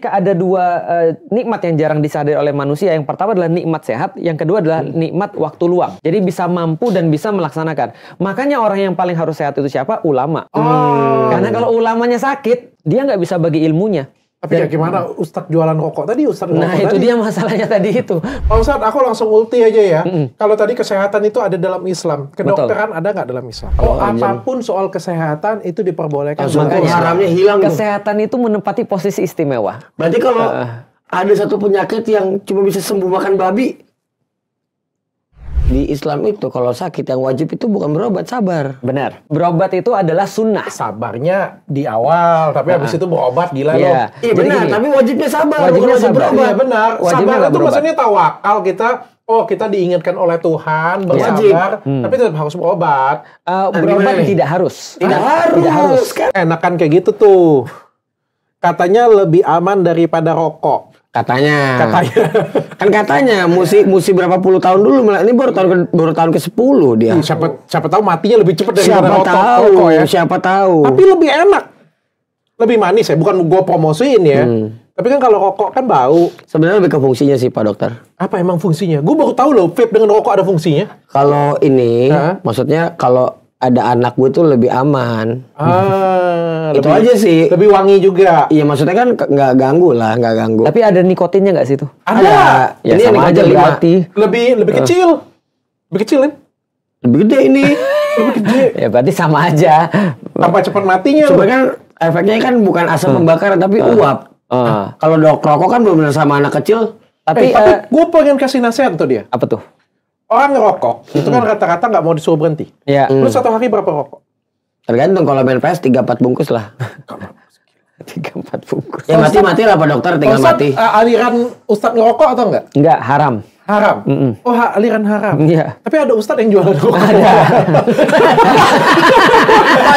ketika ada dua nikmat yang jarang disadari oleh manusia. Yang pertama adalah nikmat sehat, yang kedua adalah nikmat waktu luang. Jadi bisa mampu dan bisa melaksanakan. Makanya orang yang paling harus sehat itu siapa? Ulama. Karena kalau ulamanya sakit, dia nggak bisa bagi ilmunya. Tapi ya gimana Ustadz jualan rokok tadi? Nah itu dia masalahnya tadi itu. Pak Ustadz, aku langsung ulti aja ya. Kalau tadi kesehatan itu ada dalam Islam, kedokteran ada nggak dalam Islam? Kalau apapun soal kesehatan itu diperbolehkan. Makanya haramnya hilang. Kesehatan itu menempati posisi istimewa. Berarti kalau ada satu penyakit yang cuma bisa sembuh makan babi, di Islam itu kalau sakit yang wajib itu bukan berobat, sabar. Benar. Berobat itu adalah sunnah. Sabarnya di awal, tapi habis itu berobat gila loh. Iya benar, tapi wajibnya sabar, wajibnya bukan wajib berobat. Iya benar. Wajibnya Sabar itu berobat. maksudnya tawakal kita diinginkan oleh Tuhan bersabar, tapi tetap harus berobat. Berobat tidak harus. Tidak harus. Kan? Enakan kayak gitu tuh. Katanya lebih aman daripada rokok. Katanya. Kan katanya musi berapa puluh tahun dulu, ini baru tahun ke-10 dia. Siapa tahu matinya lebih cepat daripada Siapa rokok ya. Siapa tahu. Tapi lebih enak. Lebih manis ya, bukan gue promosiin ya. Tapi kan kalau rokok kan bau. Sebenarnya lebih ke fungsinya sih Pak Dokter. Apa emang fungsinya? Gue baru tahu loh vape dengan rokok ada fungsinya. Kalau ini, maksudnya kalau ada anak gue tuh lebih aman. Itu aja sih. Lebih wangi juga. Iya maksudnya kan nggak ganggu lah, nggak ganggu. Tapi ada nikotinnya nggak sih tuh? Ada. Ya Ini sama aja berarti. Lebih kecil. Lebih kecil kan? Lebih gede ini. Lebih gede. Ya berarti sama aja. Apa cepat matinya? Cuma kan efeknya kan bukan asap pembakaran tapi uap. Kalau rokok kan benar-benar sama anak kecil. Tapi gue pengen kasih nasihat tuh dia. Apa tuh? Orang ngerokok itu kan rata-rata nggak mau disuruh berhenti. Ya. Lu satu hari berapa rokok? Tergantung, kalau main PS 3-4 bungkus lah. 3-4 bungkus. Ya mati lah Pak Dokter, tinggal mati. Aliran Ustadz ngerokok atau enggak? Enggak, haram. Haram? Oh aliran haram? Iya. Tapi ada Ustadz yang jualan rokok. Ada.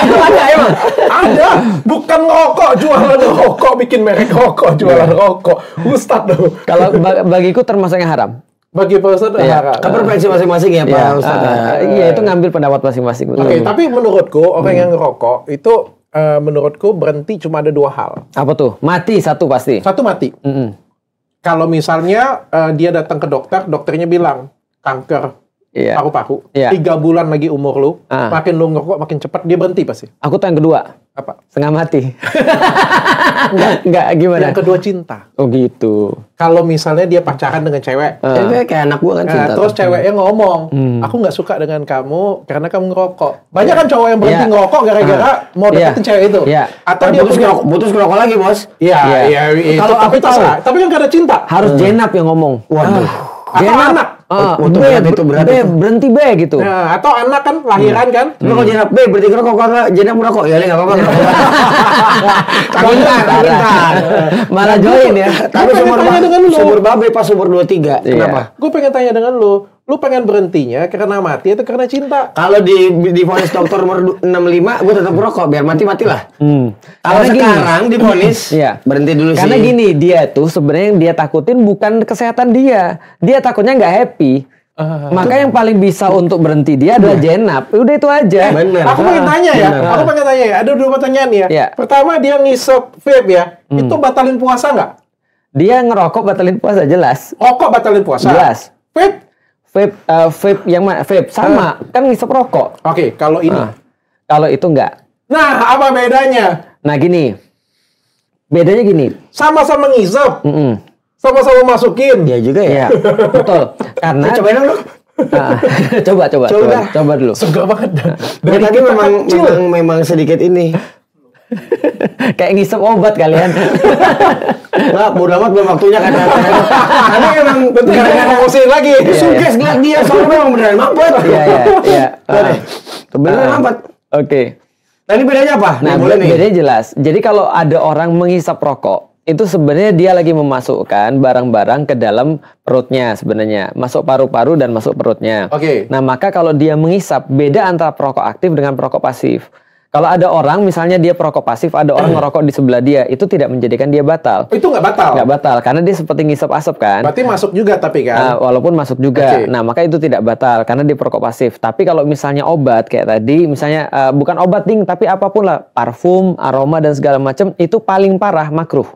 Itu ada emang? Ada. Bukan rokok, jualan rokok. Bikin merek rokok, jualan rokok. Ustadz loh. Kalau bagiku termasuk yang haram. Bagi Pak Ustadz haram. Kan preferensi masing-masing ya Pak Ustadz. Iya, itu ngambil pendapat masing-masing. Oke, tapi menurutku orang yang ngerokok itu menurutku berhenti cuma ada dua hal. Apa tuh? Mati satu pasti. Satu mati. Kalau misalnya dia datang ke dokter, dokternya bilang kanker paru-paru. 3 bulan lagi umur lu, makin lu ngerokok makin cepat dia berhenti pasti. Aku tuh yang kedua. Apa? Setengah mati. Enggak gimana? Yang kedua cinta. Oh gitu. Kalau misalnya dia pacaran dengan cewek, kayak anak gua kan cinta. terus ceweknya ngomong, aku nggak suka dengan kamu karena kamu ngerokok. Banyak kan cowok yang berhenti ngerokok gara-gara mau deketin cewek itu. Atau dia putus ngerokok lagi bos. Iya. Kalau tapi terserah. Tapi kan karena cinta. Harus jenap yang ngomong. Waduh. Atau anak. Be, berhenti be gitu. Nah, atau anak kan lahiran kan. Lu kalau jenap be berhenti ngerokok, kalau jenap merokok ya nggak apa-apa. Bentar. Malah join ya. Tapi sumur babe pas umur 23. Kenapa? Gue pengen tanya dengan lu pengen berhentinya karena mati atau karena cinta? Kalau di vonis dokter umur 65, gue tetap merokok biar matilah. Kalau sekarang di vonis berhenti dulu sih. Karena gini, dia tuh sebenarnya yang dia takutin bukan kesehatan dia. Dia takutnya nggak happy. Maka yang paling bisa untuk berhenti dia adalah jenap. Udah itu aja. Bener. Aku pengen tanya ya. Ada 2 pertanyaan ya. Pertama dia ngisep vape ya. Itu batalin puasa nggak? Dia ngerokok batalin puasa jelas. Rokok batalin puasa. Jelas. Vape yang mana? Vape sama kan ngisep rokok. Oke, kalau ini. Kalau itu enggak. Nah, apa bedanya? Nah gini. Bedanya gini. Sama-sama ngisep. Sama-sama masukin. Ya juga ya. Betul. Karena cobain dulu. Coba dulu. Segar banget. Dari tadi memang sedikit ini. Kayak ngisep obat kalian. Nggak, bodo amat belum waktunya kan. Karena emang gara-gara ngomongin lagi. Suges ngeliat dia soalnya memang beneran mampet. Iya. Beneran mampet. Oke. Nah ini bedanya apa? Nah bedanya jelas. Jadi kalau ada orang menghisap rokok, itu sebenarnya dia lagi memasukkan barang-barang ke dalam perutnya sebenarnya. Masuk paru-paru dan masuk perutnya. Oke. Nah maka kalau dia menghisap, beda antara perokok aktif dengan perokok pasif. Kalau ada orang, misalnya dia perokok pasif, ada orang ngerokok di sebelah dia, itu tidak menjadikan dia batal. Itu nggak batal? Nggak batal, karena dia seperti ngisap asap kan. Berarti masuk juga tapi kan? Walaupun masuk juga. Nah, maka itu tidak batal, karena dia perokok pasif. Tapi kalau misalnya obat, kayak tadi, misalnya bukan obat ding, tapi apapun lah, parfum, aroma, dan segala macam, itu paling parah, makruh.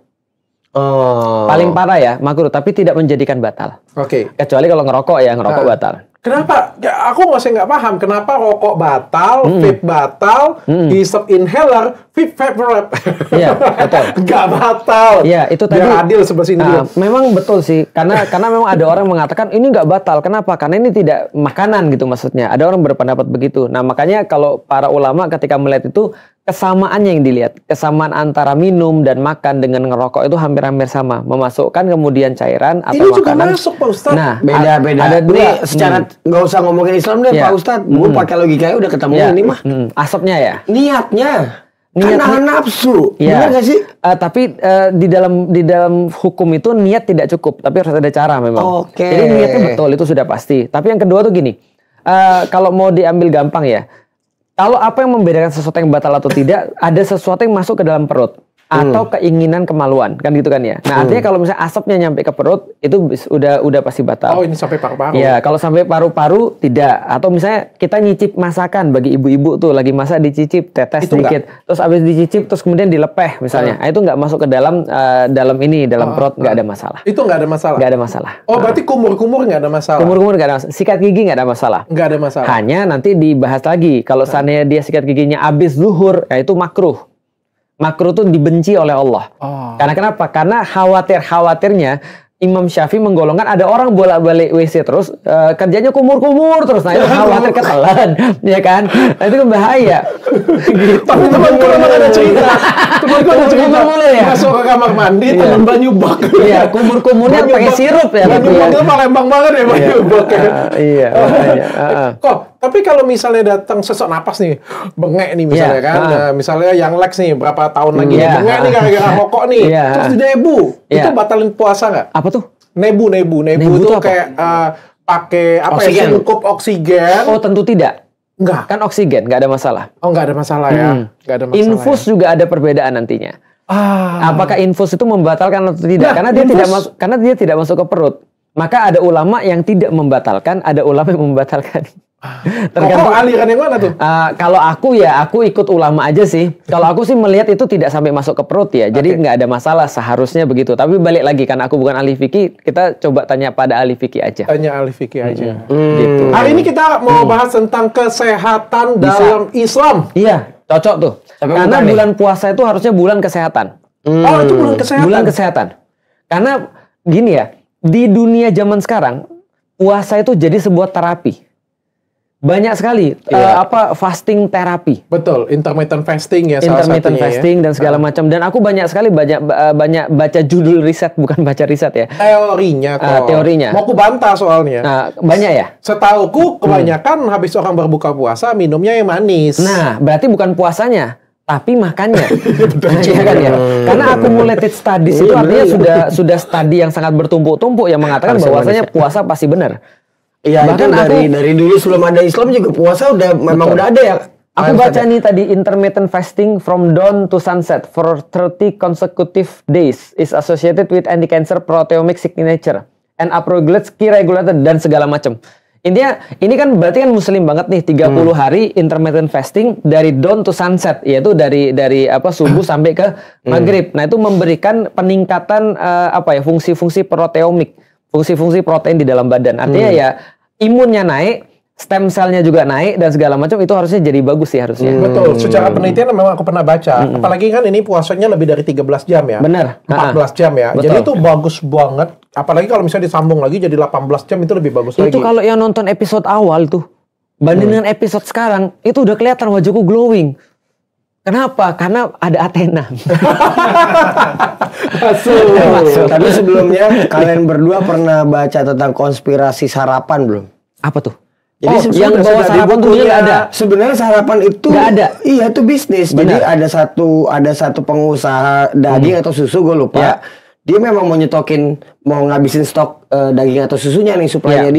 Paling parah ya makruh, tapi tidak menjadikan batal. Oke. Kecuali kalau ngerokok ya, ngerokok batal. Kenapa? Ya, aku masih nggak paham kenapa rokok batal, vape batal, hisap inhaler, vape vape. Iya, betul. Nggak batal. Iya, itu tadi. Biar adil sebelah sini. Memang betul sih, karena memang ada orang mengatakan ini nggak batal. Kenapa? Karena ini tidak makanan gitu maksudnya. Ada orang berpendapat begitu. Nah makanya kalau para ulama ketika melihat itu, kesamaannya yang dilihat, kesamaan antara minum dan makan dengan ngerokok itu hampir-hampir sama, memasukkan kemudian cairan atau ini makanan. Juga masuk Pak Ustadz. Nah, beda-beda. Ada dua. Nih, secara nggak usah ngomongin Islam deh Pak Ustadz. Gue pakai logikanya udah ketemu ini mah. Asapnya ya. Niatnya. Karena nafsu. Benar nggak sih? Tapi di dalam hukum itu niat tidak cukup, tapi harus ada cara memang. Jadi niatnya betul itu sudah pasti. Tapi yang kedua tuh gini, kalau mau diambil gampang ya. Kalau apa yang membedakan sesuatu yang batal atau tidak, ada sesuatu yang masuk ke dalam perut atau keinginan kemaluan, kan gitu kan ya. Nah, artinya kalau misalnya asapnya nyampe ke perut itu udah pasti batal. Oh, ini sampai paru-paru. Ya, kalau sampai paru-paru tidak. Atau misalnya kita nyicip masakan bagi ibu-ibu tuh lagi masak dicicip, tetes itu sedikit. Terus habis dicicip terus kemudian dilepeh misalnya. Itu nggak masuk ke dalam perut, nggak ada masalah. Itu nggak ada masalah. Nggak ada masalah. Oh, berarti kumur-kumur nggak ada masalah. Kumur-kumur nggak ada masalah. Sikat gigi nggak ada masalah. Nggak ada masalah. Hanya nanti dibahas lagi. Kalau seandainya dia sikat giginya habis zuhur, ya itu makruh. Makruh itu dibenci oleh Allah. Karena kenapa? Karena khawatirnya Imam Syafi'i menggolongkan ada orang bolak-balik WC terus kerjanya kumur-kumur terus, nah itu khawatir ketelan, ya kan? Nah itu kan bahaya. Gitu. Tapi temanku memang ada cerita. Temanku ada cerita. Ya? Masuk ke kamar mandi, teman banyu bak. Iya, kumur-kumurnya pakai sirup ya. Banyu bak itu Palembang banget ya banyu bak. Iya. Kok? Tapi kalau misalnya datang sesak napas nih, bengek nih misalnya kan, misalnya yang Lex nih berapa tahun lagi bengek nih gara-gara rokok nih, terus di nebu, itu batalin puasa nggak? Apa tuh? Nebu tuh kayak pakai apa ya? Cukup oksigen. Oh tentu tidak. Enggak. Kan oksigen, nggak ada masalah. Oh nggak ada masalah ya. Nggak ada masalah. Infus juga ada perbedaan nantinya. Apakah infus itu membatalkan atau tidak? Karena dia tidak masuk ke perut. Maka ada ulama yang tidak membatalkan, ada ulama yang membatalkan. Tergantung aliran yang mana tuh? Kalau aku ikut ulama aja sih. Kalau aku sih melihat itu tidak sampai masuk ke perut ya. Jadi nggak ada masalah, seharusnya begitu. Tapi balik lagi, karena aku bukan ahli fikih, kita coba tanya pada ahli fikih aja. Tanya ahli fikih aja. Gitu. Hari ini kita mau bahas tentang kesehatan dalam Islam. Iya, cocok tuh. Karena bulan puasa itu harusnya bulan kesehatan. Oh, itu bulan kesehatan. Bulan kesehatan. Karena gini ya, di dunia zaman sekarang puasa itu jadi sebuah terapi. Banyak sekali fasting terapi. Betul, intermittent fasting ya salah intermittent fasting dan segala macam. Dan aku banyak sekali banyak baca judul riset, bukan baca riset ya. Teorinya kok. Teorinya. Mau ku bantah soalnya. Banyak ya? Setauku kebanyakan habis orang berbuka puasa minumnya yang manis. Nah, berarti bukan puasanya, tapi makannya. Ya kan ya? Karena accumulated studies itu artinya sudah studi yang sangat bertumpuk-tumpuk yang mengatakan bahwasanya puasa pasti benar. Iya, bahkan dari dulu sebelum ada Islam juga puasa memang udah ada ya. Aku baca nih tadi, intermittent fasting from dawn to sunset for 30 consecutive days is associated with anti-cancer proteomic signature and upregulates key regulator dan segala macam. Intinya ini kan berarti kan muslim banget nih, 30 hari intermittent fasting dari dawn to sunset, yaitu dari subuh sampai ke maghrib. Nah, itu memberikan peningkatan fungsi-fungsi proteomik, fungsi-fungsi protein di dalam badan. Artinya ya imunnya naik, stem cell-nya juga naik dan segala macam, itu harusnya jadi bagus sih harusnya. Betul, secara penelitian memang aku pernah baca. Apalagi kan ini puasanya lebih dari 13 jam ya. Benar. 14 jam ya. Betul. Jadi itu bagus banget. Apalagi kalau misalnya disambung lagi jadi 18 jam itu lebih bagus lagi. Itu kalau yang nonton episode awal tuh, banding dengan episode sekarang, itu udah kelihatan wajahku glowing. Kenapa? Karena ada Athena. Tapi sebelumnya kalian berdua pernah baca tentang konspirasi sarapan belum? Apa tuh? Jadi yang bawa sarapan tuh nggak ada. Sebenarnya sarapan itu nggak ada. Iya, itu bisnis. Benar. Jadi ada satu pengusaha daging atau susu, gue lupa. Ya. Dia memang mau ngabisin stok daging atau susunya nih suplainya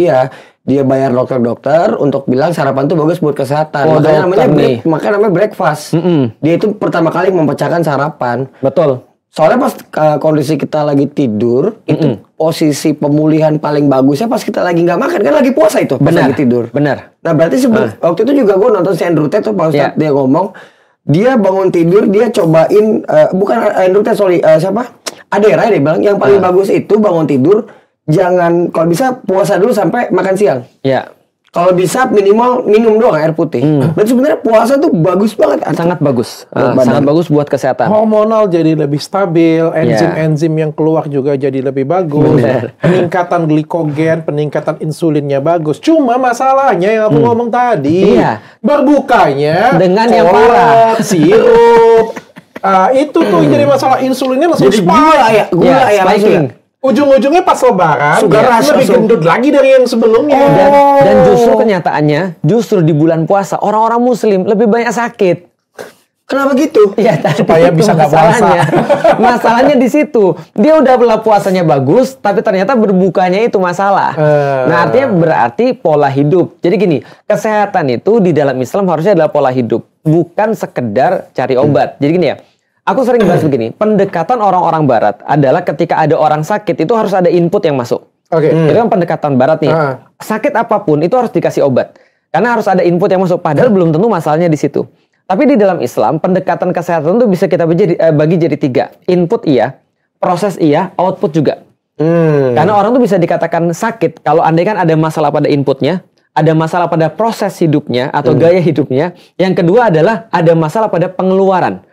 dia bayar dokter-dokter untuk bilang sarapan itu bagus buat kesehatan. Makanya namanya breakfast. Dia itu pertama kali memecahkan sarapan. Betul. Soalnya pas kondisi kita lagi tidur, itu posisi pemulihan paling bagusnya pas kita lagi nggak makan, kan lagi puasa itu, pas lagi tidur. Benar. Nah berarti waktu itu juga gue nonton si Andrew Tate tuh, Pak Ustadz, dia ngomong, dia bangun tidur, dia cobain, bukan Andrew Tate, ada ya dia bilang yang paling bagus itu bangun tidur jangan, kalau bisa puasa dulu sampai makan siang. Ya. Kalau bisa minimal minum doang air putih. Dan sebenarnya puasa tuh bagus banget. Sangat bagus. Sangat bagus buat kesehatan. Hormonal jadi lebih stabil, enzim-enzim yang keluar juga jadi lebih bagus. Peningkatan glikogen, peningkatan insulinnya bagus. Cuma masalahnya yang aku ngomong tadi, berbukanya dengan yang parah, sirup. Itu tuh jadi masalah, insulinnya langsung jadi gula ya spiking. Ujung-ujungnya pas lebaran lebih gendut lagi dari yang sebelumnya. Dan justru kenyataannya, justru di bulan puasa orang-orang muslim lebih banyak sakit. Kenapa gitu? Ya, supaya bisa nggak puasa. Masalahnya di situ. Dia udah puasanya bagus, tapi ternyata berbukanya itu masalah. Nah, artinya berarti pola hidup. Jadi gini, kesehatan itu di dalam Islam harusnya adalah pola hidup, bukan sekedar cari obat. Jadi gini ya. Aku sering bahas begini, pendekatan orang-orang barat adalah ketika ada orang sakit itu harus ada input yang masuk. Oke. Itu kan pendekatan barat nih. Sakit apapun itu harus dikasih obat. Karena harus ada input yang masuk, padahal belum tentu masalahnya di situ. Tapi di dalam Islam, pendekatan kesehatan itu bisa kita bagi jadi 3. Input iya, proses iya, output juga. Karena orang tuh bisa dikatakan sakit kalau andai kan ada masalah pada inputnya, ada masalah pada proses hidupnya atau gaya hidupnya. Yang kedua adalah ada masalah pada pengeluaran.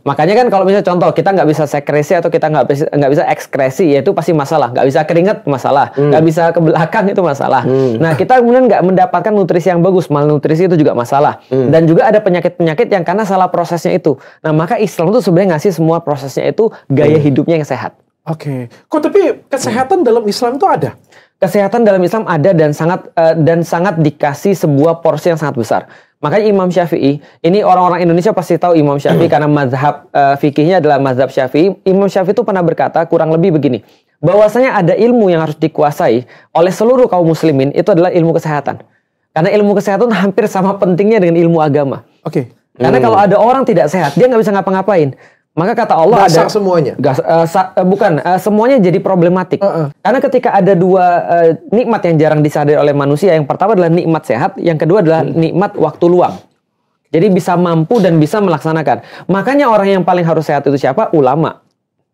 Makanya kan kalau misalnya contoh kita nggak bisa sekresi atau kita nggak bisa ekskresi, ya itu pasti masalah. Nggak bisa keringat masalah, nggak bisa ke belakang itu masalah. Nah kita kemudian nggak mendapatkan nutrisi yang bagus, malnutrisi itu juga masalah. Dan juga ada penyakit-penyakit yang karena salah prosesnya itu. Nah maka Islam tuh sebenarnya ngasih semua prosesnya itu gaya hidupnya yang sehat. Oke. Kok tapi kesehatan dalam Islam tuh ada? Kesehatan dalam Islam ada dan sangat dikasih sebuah porsi yang sangat besar. Makanya Imam Syafi'i, ini orang-orang Indonesia pasti tahu Imam Syafi'i karena mazhab fikihnya adalah mazhab Syafi'i. Imam Syafi'i itu pernah berkata kurang lebih begini, bahwasanya ada ilmu yang harus dikuasai oleh seluruh kaum muslimin, itu adalah ilmu kesehatan. Karena ilmu kesehatan hampir sama pentingnya dengan ilmu agama. Oke. Karena kalau ada orang tidak sehat, dia nggak bisa ngapa-ngapain. Maka kata Allah dasar semuanya. Semuanya jadi problematik. Karena ketika ada 2 nikmat yang jarang disadari oleh manusia, yang pertama adalah nikmat sehat, yang kedua adalah nikmat waktu luang. Jadi bisa mampu dan bisa melaksanakan. Makanya orang yang paling harus sehat itu siapa? Ulama.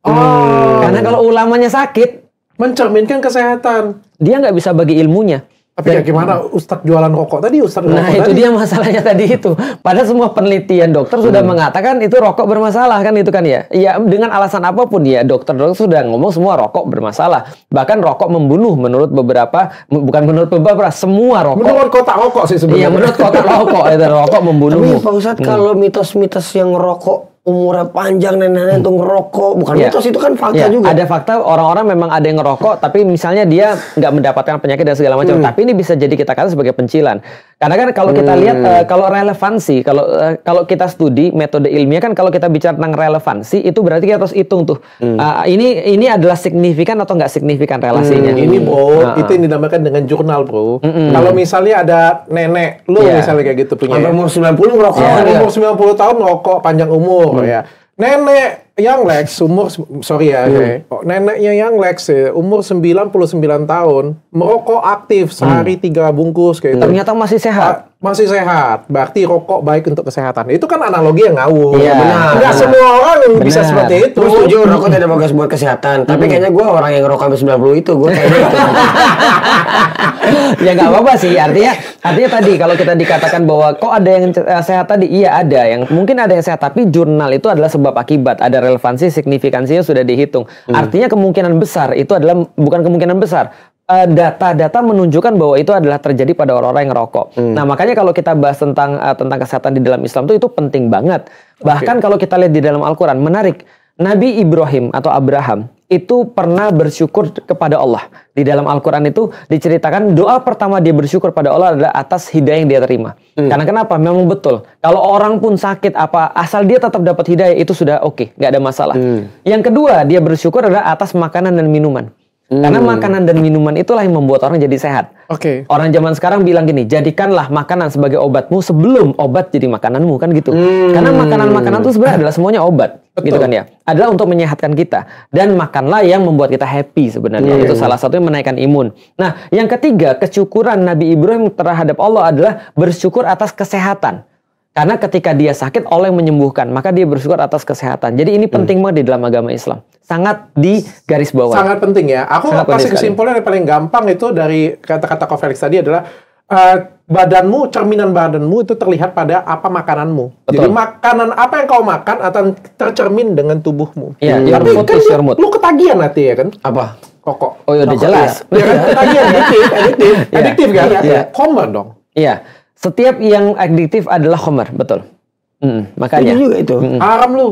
Karena kalau ulamanya sakit, mencerminkan kesehatan. Dia nggak bisa bagi ilmunya. Tapi ya gimana Ustadz jualan rokok tadi? Nah itu dia masalahnya tadi itu. Padahal semua penelitian dokter sudah mengatakan itu rokok bermasalah kan itu kan ya. Ya dengan alasan apapun ya dokter sudah ngomong semua rokok bermasalah. Bahkan rokok membunuh menurut beberapa, bukan menurut beberapa, semua rokok. Menurut kotak rokok sih sebenarnya. Iya menurut kotak rokok itu rokok membunuh. Tapi Pak Ustadz kalau mitos-mitos yang ngerokok umurnya panjang nenek-nenek itu ngerokok, bukan mitos, itu kan fakta juga. Ada fakta, orang-orang memang ada yang ngerokok, tapi misalnya dia nggak mendapatkan penyakit dan segala macam. Tapi ini bisa jadi kita katakan sebagai pencilan. Karena kan kalau kita lihat kalau relevansi, kalau kita studi metode ilmiah kan kalau kita bicara tentang relevansi itu berarti kita harus hitung tuh. Ini adalah signifikan atau nggak signifikan relasinya. Ini bro, itu yang dinamakan dengan jurnal bro. Kalau misalnya ada nenek lu misalnya kayak gitu punya. Sampai umur 90 ngerokok. Umur 90 tahun ngerokok panjang umur. Ya. Nenek yang Lex umur neneknya yang Lex umur 99 tahun merokok aktif sehari 3 bungkus kayak itu. Ternyata masih sehat. Masih sehat. Berarti rokok baik untuk kesehatan. Itu kan analogi yang ngawur. Iya, Nggak semua orang yang bisa seperti itu. Gue setuju rokok tidak bagus buat kesehatan. Tapi kayaknya gue orang yang ngerokok sampai 90 itu gue kayaknya ya nggak apa-apa sih. Artinya tadi kalau kita dikatakan bahwa kok ada yang sehat tadi, iya ada yang mungkin ada yang sehat, tapi jurnal itu adalah sebab akibat, ada relevansi, signifikansinya sudah dihitung. Artinya kemungkinan besar itu adalah bukan kemungkinan besar. Data-data menunjukkan bahwa itu adalah terjadi pada orang-orang yang ngerokok. Nah, makanya kalau kita bahas tentang kesehatan di dalam Islam itu penting banget. Bahkan kalau kita lihat di dalam Al-Qur'an, menarik. Nabi Ibrahim atau Abraham itu pernah bersyukur kepada Allah. Di dalam Al-Qur'an itu diceritakan doa pertama dia bersyukur pada Allah adalah atas hidayah yang dia terima. Karena kenapa? Memang betul. Kalau orang pun sakit asal dia tetap dapat hidayah itu sudah oke, nggak ada masalah. Yang kedua, dia bersyukur adalah atas makanan dan minuman. Karena makanan dan minuman itulah yang membuat orang jadi sehat. Orang zaman sekarang bilang gini, jadikanlah makanan sebagai obatmu sebelum obat jadi makananmu, kan gitu. Karena makanan-makanan itu sebenarnya adalah semuanya obat. Gitu kan ya. Adalah untuk menyehatkan kita. Dan makanlah yang membuat kita happy sebenarnya. Itu salah satunya menaikkan imun. Nah, yang ketiga, kesyukuran Nabi Ibrahim terhadap Allah adalah bersyukur atas kesehatan. Karena ketika dia sakit, Allah yang menyembuhkan, maka dia bersyukur atas kesehatan. Jadi ini penting banget di dalam agama Islam. Sangat di garis bawah. Sangat penting ya. Aku kasih kesimpulan yang paling gampang itu dari kata-kata Ko Felix tadi adalah badanmu, cerminan badanmu itu terlihat pada apa makananmu. Betul. Jadi makanan apa yang kau makan akan tercermin dengan tubuhmu. Iya, Tapi kan lu ketagihan nanti ya kan? Apa? Koko. Oh ya udah jelas. Ya kan ketagihan, adiktif kan? Koma dong. Iya. Setiap yang adiktif adalah khamar, betul. Makanya itu juga itu. Haram lu.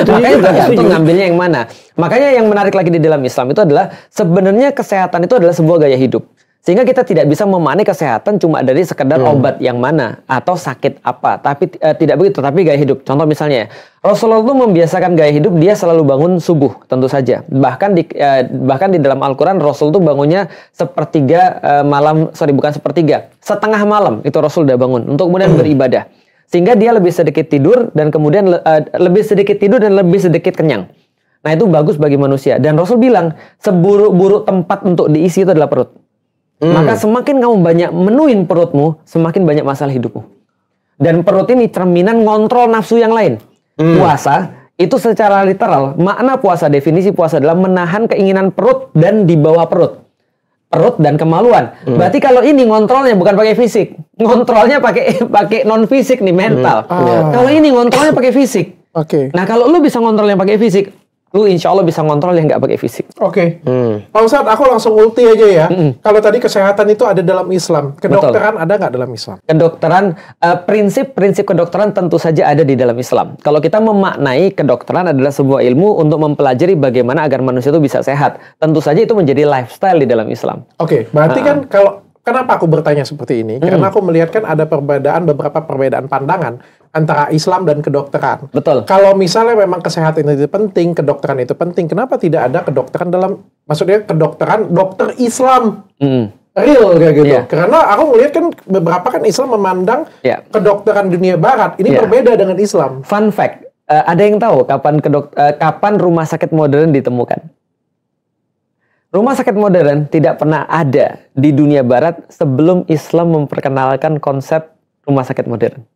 Makanya tergantung ngambilnya yang mana. Makanya yang menarik lagi di dalam Islam itu adalah sebenarnya kesehatan itu adalah sebuah gaya hidup. Sehingga kita tidak bisa memaknai kesehatan cuma dari sekedar obat yang mana atau sakit apa, tapi tidak begitu, tapi gaya hidup. Contoh misalnya, Rasulullah itu membiasakan gaya hidup, dia selalu bangun subuh, tentu saja. Bahkan di dalam Al-Quran Rasul itu bangunnya setengah malam itu Rasul udah bangun untuk kemudian beribadah. Sehingga dia lebih sedikit tidur dan kemudian lebih sedikit kenyang. Nah itu bagus bagi manusia. Dan Rasul bilang seburuk-buruk tempat untuk diisi itu adalah perut. Maka semakin kamu banyak menuin perutmu, semakin banyak masalah hidupmu. Dan perut ini cerminan ngontrol nafsu yang lain. Puasa itu secara literal, makna puasa, definisi puasa adalah menahan keinginan perut dan di bawah perut. Perut dan kemaluan. Berarti kalau ini ngontrolnya bukan pakai fisik, ngontrolnya pakai non fisik nih, mental. Kalau ini ngontrolnya pakai fisik. Nah kalau lu bisa ngontrolnya pakai fisik, lu insya Allah bisa ngontrol yang nggak pakai fisik. Pak Ustadz, aku langsung ulti aja ya. Kalau tadi kesehatan itu ada dalam Islam, kedokteran ada nggak dalam Islam? Kedokteran, prinsip kedokteran tentu saja ada di dalam Islam. Kalau kita memaknai kedokteran adalah sebuah ilmu untuk mempelajari bagaimana agar manusia itu bisa sehat, tentu saja itu menjadi lifestyle di dalam Islam. Berarti kan kenapa aku bertanya seperti ini? Karena aku melihat kan ada beberapa perbedaan pandangan antara Islam dan kedokteran. Betul. Kalau misalnya memang kesehatan itu penting, kedokteran itu penting, kenapa tidak ada kedokteran maksudnya kedokteran dokter Islam? Real kayak gitu. Karena aku melihat kan beberapa kan Islam memandang kedokteran dunia barat ini berbeda dengan Islam. Fun fact, ada yang tahu kapan rumah sakit modern ditemukan? Rumah sakit modern tidak pernah ada di dunia barat sebelum Islam memperkenalkan konsep rumah sakit modern.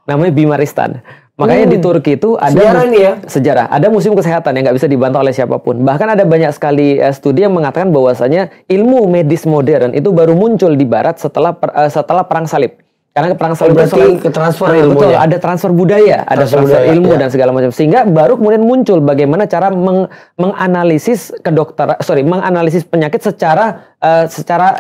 Namanya Bimaristan. Makanya di Turki itu ada sejarah, ada museum kesehatan yang nggak bisa dibantah oleh siapapun. Bahkan ada banyak sekali studi yang mengatakan bahwasanya ilmu medis modern itu baru muncul di barat setelah perang salib. Karena perang salib itu ke transfer ilmu. Betul, ada transfer budaya, ada transfer ilmu dan segala macam. Sehingga baru kemudian muncul bagaimana cara menganalisis menganalisis penyakit secara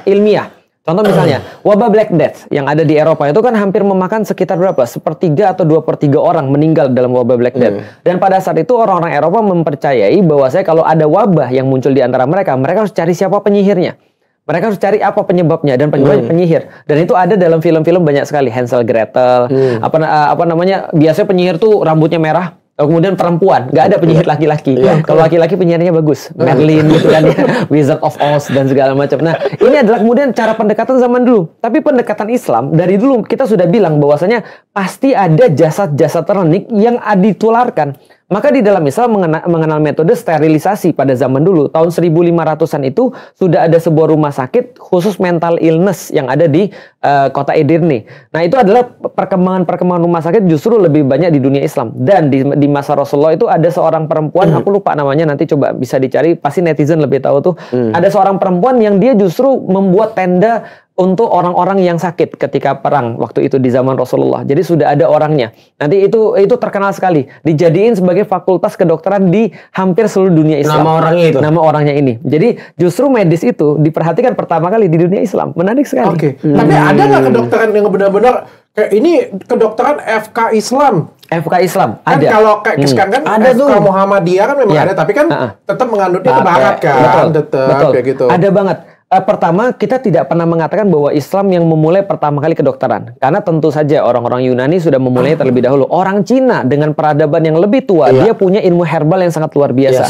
ilmiah. Contoh misalnya, wabah Black Death yang ada di Eropa itu kan hampir memakan sekitar berapa? 1/3 atau 2/3 orang meninggal dalam wabah Black Death. Dan pada saat itu orang-orang Eropa mempercayai bahwasanya kalau ada wabah yang muncul di antara mereka harus cari siapa penyihirnya. Mereka harus cari apa penyebabnya dan penyebabnya penyihir. Dan itu ada dalam film-film banyak sekali, Hansel Gretel, biasanya penyihir tuh rambutnya merah. Kemudian perempuan, nggak ada penyihir laki-laki. Kalau laki-laki penyihirnya bagus, Merlin gitu kan, Wizard of Oz dan segala macam. Nah, ini adalah kemudian cara pendekatan zaman dulu. Tapi pendekatan Islam dari dulu kita sudah bilang bahwasanya pasti ada jasad-jasad ternik yang ditularkan. Maka di dalam Islam mengenal metode sterilisasi pada zaman dulu. Tahun 1500-an itu sudah ada sebuah rumah sakit khusus mental illness yang ada di kota Edirne. Nah itu adalah perkembangan rumah sakit justru lebih banyak di dunia Islam. Dan di masa Rasulullah itu ada seorang perempuan, aku lupa namanya, nanti coba bisa dicari, pasti netizen lebih tahu tuh. Ada seorang perempuan yang dia justru membuat tenda untuk orang-orang yang sakit ketika perang waktu itu di zaman Rasulullah. Jadi sudah ada orangnya. Nanti itu terkenal sekali. Dijadiin sebagai fakultas kedokteran di hampir seluruh dunia Islam. Nama orangnya ini. Jadi justru medis itu diperhatikan pertama kali di dunia Islam. Menarik sekali. Tapi ada nggak kedokteran yang benar-benar kayak ini kedokteran FK Islam? FK Islam kan ada. Kalau kayak sekarang kan ada FK Muhammadiyah kan memang ada, tapi kan tetap mengandutnya ke barat kan. Betul. Kayak gitu. Ada banget. Pertama, kita tidak pernah mengatakan bahwa Islam yang memulai pertama kali kedokteran. Karena tentu saja orang-orang Yunani sudah memulai terlebih dahulu. Orang Cina dengan peradaban yang lebih tua, dia punya ilmu herbal yang sangat luar biasa.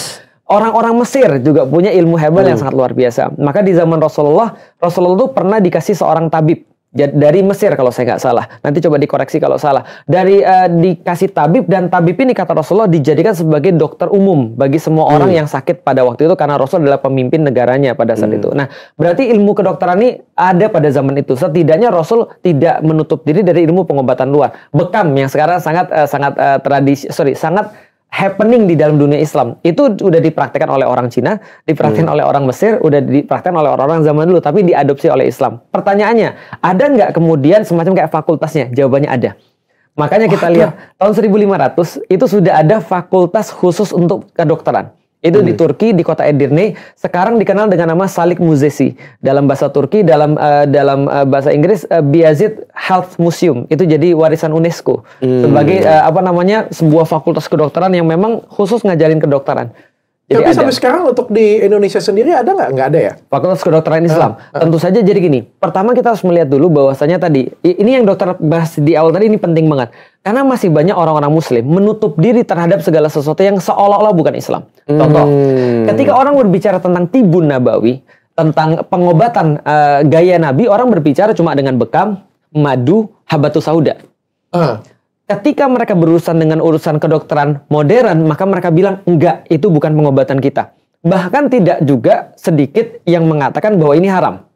Orang-orang Mesir juga punya ilmu herbal yang sangat luar biasa. Maka di zaman Rasulullah itu pernah dikasih seorang tabib. dari Mesir kalau saya nggak salah. Nanti coba dikoreksi kalau salah. Dikasih tabib, dan tabib ini kata Rasulullah dijadikan sebagai dokter umum bagi semua orang yang sakit pada waktu itu, karena Rasul adalah pemimpin negaranya pada saat itu. Nah, berarti ilmu kedokteran ini ada pada zaman itu. Setidaknya Rasul tidak menutup diri dari ilmu pengobatan luar. Bekam yang sekarang sangat happening di dalam dunia Islam. Itu udah dipraktekkan oleh orang Cina, dipraktekkan oleh orang Mesir, udah dipraktekkan oleh orang-orang zaman dulu, tapi diadopsi oleh Islam. Pertanyaannya, ada nggak kemudian semacam kayak fakultasnya? Jawabannya ada. Makanya kita lihat, tahun 1500 itu sudah ada fakultas khusus untuk kedokteran. Itu di Turki, di kota Edirne. Sekarang dikenal dengan nama Salik Müzesi. Dalam bahasa Turki, dalam bahasa Inggris, Beyazit Health Museum. Itu jadi warisan UNESCO. Sebagai sebuah fakultas kedokteran yang memang khusus ngajarin kedokteran. Jadi tapi sampai sekarang untuk di Indonesia sendiri ada nggak? Nggak ada ya? Fakultas Kedokteran Islam. Tentu saja jadi gini. Pertama kita harus melihat dulu bahwasanya tadi, ini yang dokter bahas di awal tadi ini penting banget. Karena masih banyak orang-orang muslim menutup diri terhadap segala sesuatu yang seolah-olah bukan Islam. Contoh, ketika orang berbicara tentang tibun nabawi, tentang pengobatan gaya Nabi, orang berbicara cuma dengan bekam, madu, habatus sauda. Ketika mereka berurusan dengan urusan kedokteran modern, maka mereka bilang, enggak, itu bukan pengobatan kita. Bahkan tidak juga sedikit yang mengatakan bahwa ini haram.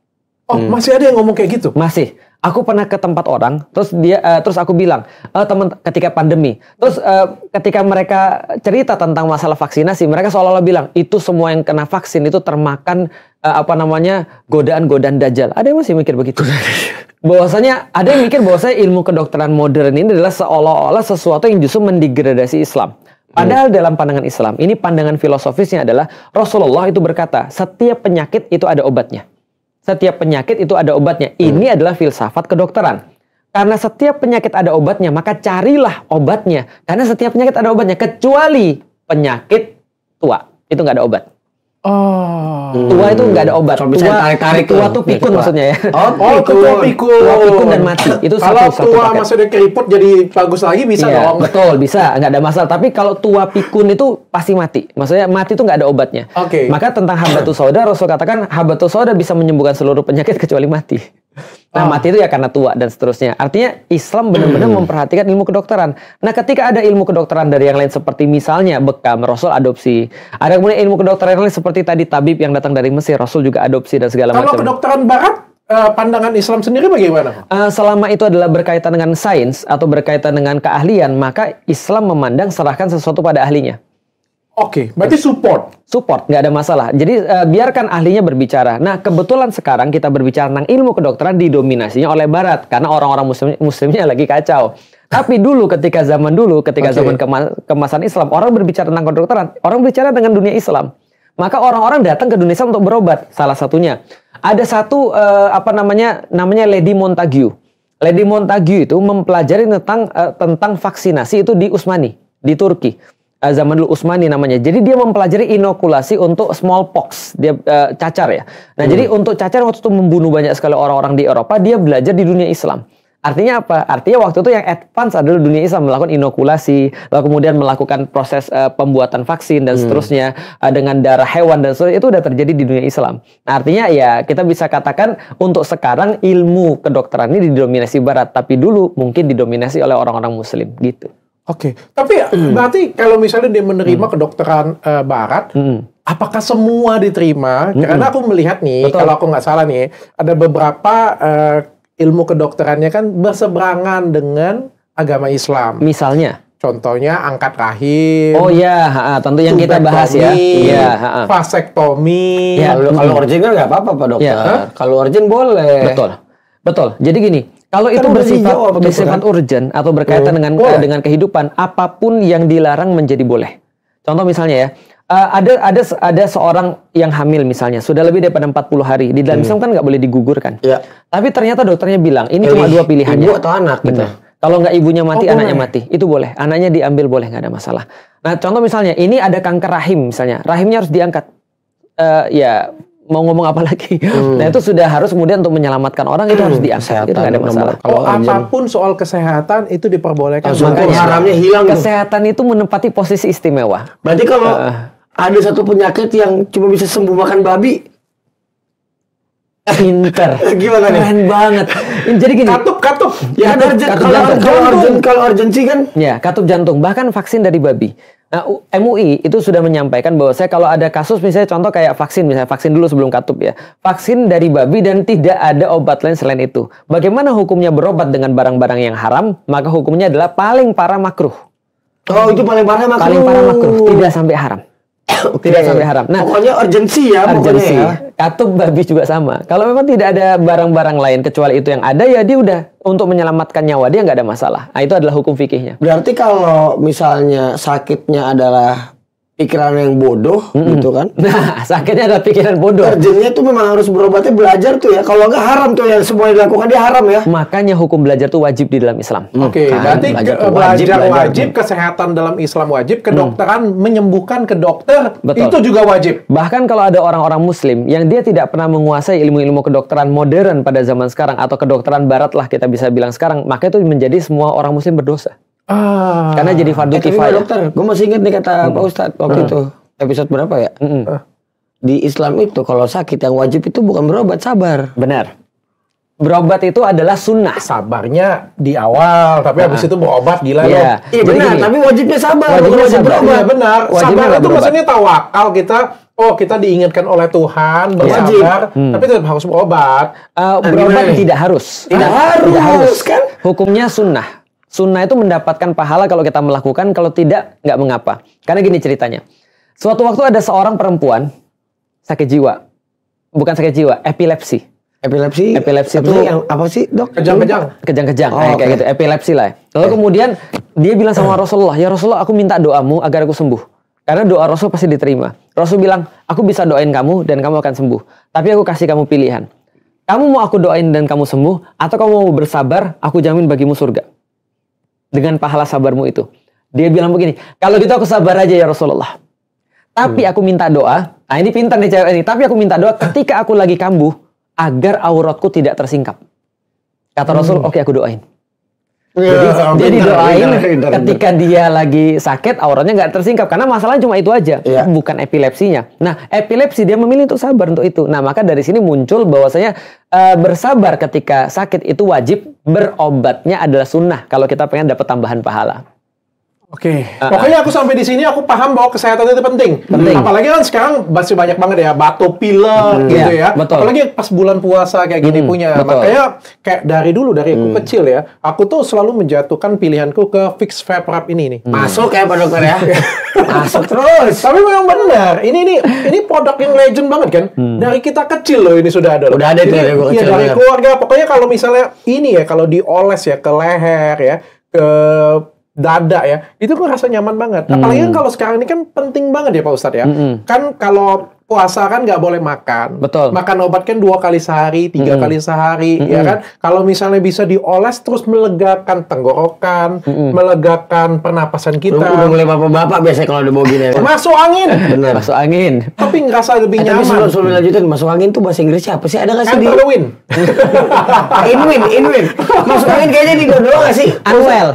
Oh, masih ada yang ngomong kayak gitu? Masih. Aku pernah ke tempat orang, terus aku bilang, ketika pandemi, terus ketika mereka cerita tentang masalah vaksinasi, mereka seolah-olah bilang, itu semua yang kena vaksin itu termakan godaan-godaan dajjal. Ada yang masih mikir begitu? Bahwasanya ada yang mikir bahwasanya ilmu kedokteran modern ini adalah seolah-olah sesuatu yang justru mendegradasi Islam. Padahal dalam pandangan Islam, ini pandangan filosofisnya adalah Rasulullah itu berkata, setiap penyakit itu ada obatnya. Setiap penyakit itu ada obatnya. Ini adalah filsafat kedokteran. Karena setiap penyakit ada obatnya, maka carilah obatnya. Karena setiap penyakit ada obatnya, kecuali penyakit tua. Itu nggak ada obat. Tua itu nggak ada obat. Tua tuh pikun maksudnya ya. Tua pikun dan mati. Itu kalau tua maksudnya keriput jadi bagus lagi bisa dong. Betul, bisa, nggak ada masalah. Tapi kalau tua pikun itu pasti mati. Maksudnya mati itu nggak ada obatnya. Maka tentang habatus sauda, Rasul katakan habatus sauda bisa menyembuhkan seluruh penyakit kecuali mati. Nah, mati itu ya karena tua dan seterusnya. Artinya Islam benar-benar memperhatikan ilmu kedokteran. Nah, ketika ada ilmu kedokteran dari yang lain seperti misalnya bekam, Rasul adopsi. Ada kemudian ilmu kedokteran yang lain seperti tadi tabib yang datang dari Mesir, Rasul juga adopsi dan segala macam. Kalau kedokteran barat, pandangan Islam sendiri bagaimana? Selama itu adalah berkaitan dengan sains atau berkaitan dengan keahlian, maka Islam memandang serahkan sesuatu pada ahlinya. Oke, berarti support, nggak ada masalah. Jadi biarkan ahlinya berbicara. Nah, kebetulan sekarang kita berbicara tentang ilmu kedokteran didominasinya oleh Barat karena orang-orang muslimnya lagi kacau. Tapi dulu ketika zaman kemasan Islam, orang berbicara tentang kedokteran, orang berbicara dengan dunia Islam. Maka orang-orang datang ke dunia Islam untuk berobat. Salah satunya ada satu namanya Lady Montagu. Lady Montagu itu mempelajari tentang vaksinasi itu di Utsmani, di Turki. Zaman dulu Utsmani namanya. Jadi dia mempelajari inokulasi untuk smallpox, dia cacar ya. Nah, jadi untuk cacar waktu itu membunuh banyak sekali orang-orang di Eropa, dia belajar di dunia Islam. Artinya apa? Artinya waktu itu yang advance adalah dunia Islam, melakukan inokulasi, lalu kemudian melakukan proses pembuatan vaksin dan seterusnya dengan darah hewan dan seterusnya, itu udah terjadi di dunia Islam. Nah, artinya ya kita bisa katakan untuk sekarang ilmu kedokteran ini didominasi Barat, tapi dulu mungkin didominasi oleh orang-orang Muslim gitu. Oke, tapi berarti kalau misalnya dia menerima kedokteran Barat, apakah semua diterima? Karena aku melihat nih, kalau aku nggak salah nih, ada beberapa ilmu kedokterannya kan berseberangan dengan agama Islam. Misalnya? Contohnya angkat rahim. Oh iya, tentu yang kita bahas ya. Iya, vasektomi. Ya, kalau urgent kan nggak apa-apa Pak Dokter. Ya. Kalau urgent boleh. Betul. Jadi gini, kalau itu bersifat urgent atau berkaitan dengan kehidupan, apapun yang dilarang menjadi boleh. Contoh misalnya ya, ada seorang yang hamil misalnya, sudah lebih daripada 40 hari. Di dalam Islam kan nggak boleh digugurkan. Ya. Tapi ternyata dokternya bilang, ini cuma dua pilihannya. Ibu atau anak gitu. Kalau nggak ibunya mati, anaknya mati. Itu boleh. Anaknya diambil boleh, nggak ada masalah. Nah, contoh misalnya, ini ada kanker rahim misalnya. Rahimnya harus diangkat. Ya, mau ngomong apa lagi? Nah, itu sudah harus kemudian untuk menyelamatkan orang, itu harus diangkat. Itu nggak ada masalah. Kalau apapun soal kesehatan, itu diperbolehkan. Haramnya hilang. Kesehatan itu menempati posisi istimewa. Berarti kalau ada satu penyakit yang cuma bisa sembuh makan babi, Pinter. Gimana nih? Keren banget. Jadi gini. Katup. Ya kalau urgensi kan? Ya, katup jantung. Bahkan vaksin dari babi. Nah, MUI itu sudah menyampaikan bahwa kalau ada kasus misalnya contoh kayak vaksin, misalnya vaksin dulu sebelum katup ya. Vaksin dari babi dan tidak ada obat lain selain itu. Bagaimana hukumnya berobat dengan barang-barang yang haram? Maka hukumnya adalah paling parah makruh. Oh, itu paling parah makruh. Paling parah makruh, tidak sampai haram. Tidak sampai haram. Nah, pokoknya urgensi ya. Urgensi. Ya. Katup babi juga sama. Kalau memang tidak ada barang-barang lain kecuali itu yang ada, ya dia udah untuk menyelamatkan nyawa dia nggak ada masalah. Nah, itu adalah hukum fikihnya. Berarti kalau misalnya sakitnya adalah pikiran yang bodoh, gitu kan? Nah, sakitnya adalah pikiran bodoh. Urgennya tuh memang harus berobatnya belajar tuh ya. Kalau nggak haram tuh ya, semua yang dilakukan dia haram ya. Makanya hukum belajar tuh wajib di dalam Islam. Oke, berarti belajar wajib, kesehatan dalam Islam wajib, kedokteran menyembuhkan ke dokter, Betul. itu juga wajib. Bahkan kalau ada orang-orang muslim yang dia tidak pernah menguasai ilmu-ilmu kedokteran modern pada zaman sekarang atau kedokteran barat lah kita bisa bilang sekarang, maka itu menjadi semua orang muslim berdosa. Karena jadi fardu kifayah. Dokter, gue masih ingat nih kata Pak Ustadz waktu itu episode berapa ya? Di Islam itu kalau sakit yang wajib itu bukan berobat, sabar. Benar. Berobat itu adalah sunnah. Sabarnya di awal, tapi habis itu berobat gila Iya. loh. Iya benar, tapi wajibnya sabar. Wajibnya Wajib sabar. berobat. Iya benar. Wajibnya Sabar itu berobat. maksudnya tawakal kita. Oh, kita diingatkan oleh Tuhan bersabar, tapi tetap harus berobat. Berobat tidak harus. Tidak harus kan? Hukumnya sunnah. Sunnah itu mendapatkan pahala kalau kita melakukan, kalau tidak, nggak mengapa. Karena gini ceritanya. Suatu waktu ada seorang perempuan sakit jiwa. Bukan sakit jiwa, epilepsi. Epilepsi itu yang apa sih, Dok? Kejang-kejang, Oh, kayak gitu, epilepsi lah. Lalu kemudian dia bilang sama Rasulullah, "Ya Rasulullah, aku minta doamu agar aku sembuh." Karena doa Rasul pasti diterima. Rasul bilang, "Aku bisa doain kamu dan kamu akan sembuh. Tapi aku kasih kamu pilihan. Kamu mau aku doain dan kamu sembuh, atau kamu mau bersabar, aku jamin bagimu surga. Dengan pahala sabarmu itu." Dia bilang begini, "Kalau gitu aku sabar aja ya Rasulullah. Tapi aku minta doa." Nah ini pintar nih cewek ini. "Tapi aku minta doa ketika aku lagi kambuh, agar auratku tidak tersingkap." Kata Rasul, "Oke, aku doain." Jadi dia didoain ketika dia lagi sakit, auratnya nggak tersingkap. Karena masalahnya cuma itu aja, bukan epilepsinya. Nah, epilepsi dia memilih untuk sabar untuk itu. Nah, maka dari sini muncul bahwasanya bersabar ketika sakit itu wajib, berobatnya adalah sunnah. Kalau kita pengen dapat tambahan pahala. Oke. Pokoknya aku sampai di sini aku paham bahwa kesehatan itu penting. Apalagi kan sekarang masih banyak banget ya batuk pilek gitu ya. Betul. Apalagi pas bulan puasa kayak gini punya. Betul. Makanya kayak dari aku kecil ya, aku tuh selalu menjatuhkan pilihanku ke Fix Vaporub ini nih. Masuk ya Pak Dokter ya. Masuk terus. Tapi memang benar. Ini produk yang legend banget kan. Dari kita kecil loh ini sudah ada loh. Udah ada itu dari gua kecil. dari keluarga. Pokoknya kalau misalnya ini ya, kalau dioles ya ke leher ya, ke dada ya, itu gue rasa nyaman banget. Apalagi kan kalau sekarang ini kan penting banget ya Pak Ustadz ya. Kan kalau puasa kan nggak boleh makan. Betul. Makan obat kan 2 kali sehari, 3 kali sehari, ya kan. Kalau misalnya bisa dioles terus melegakan tenggorokan, melegakan pernapasan kita. Udah mulai bapak-bapak biasanya kalau udah mau gini. Masuk angin. Bener. Masuk angin. Tapi ngerasa lebih Tapi nyaman. sebelum lanjutin, masuk angin tuh bahasa Inggrisnya apa sih? Ada nggak sih di Enter the wind. Inwin. Masuk angin kayaknya di doang nggak sih? Unwell.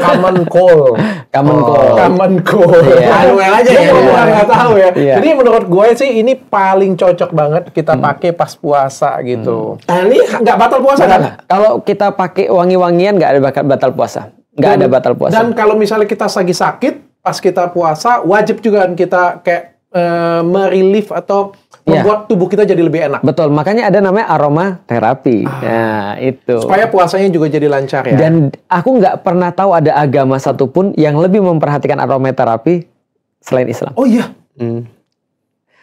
Common cold. Common cold. Common cold. Unwell aja ya. Gua nggak tahu ya. Iya. Jadi menurut gue sih ini paling cocok banget kita pakai pas puasa gitu. Ini Nggak batal puasa kan? Kalau kita pakai wangi-wangian nggak ada batal puasa. Nggak ada batal puasa. Dan kalau misalnya kita lagi sakit pas kita puasa, wajib juga kan kita kayak merelief atau membuat tubuh kita jadi lebih enak. Betul, makanya ada namanya aroma terapi. Nah, itu. Supaya puasanya juga jadi lancar ya. Dan aku nggak pernah tahu ada agama satupun yang lebih memperhatikan aromaterapi selain Islam. Oh iya.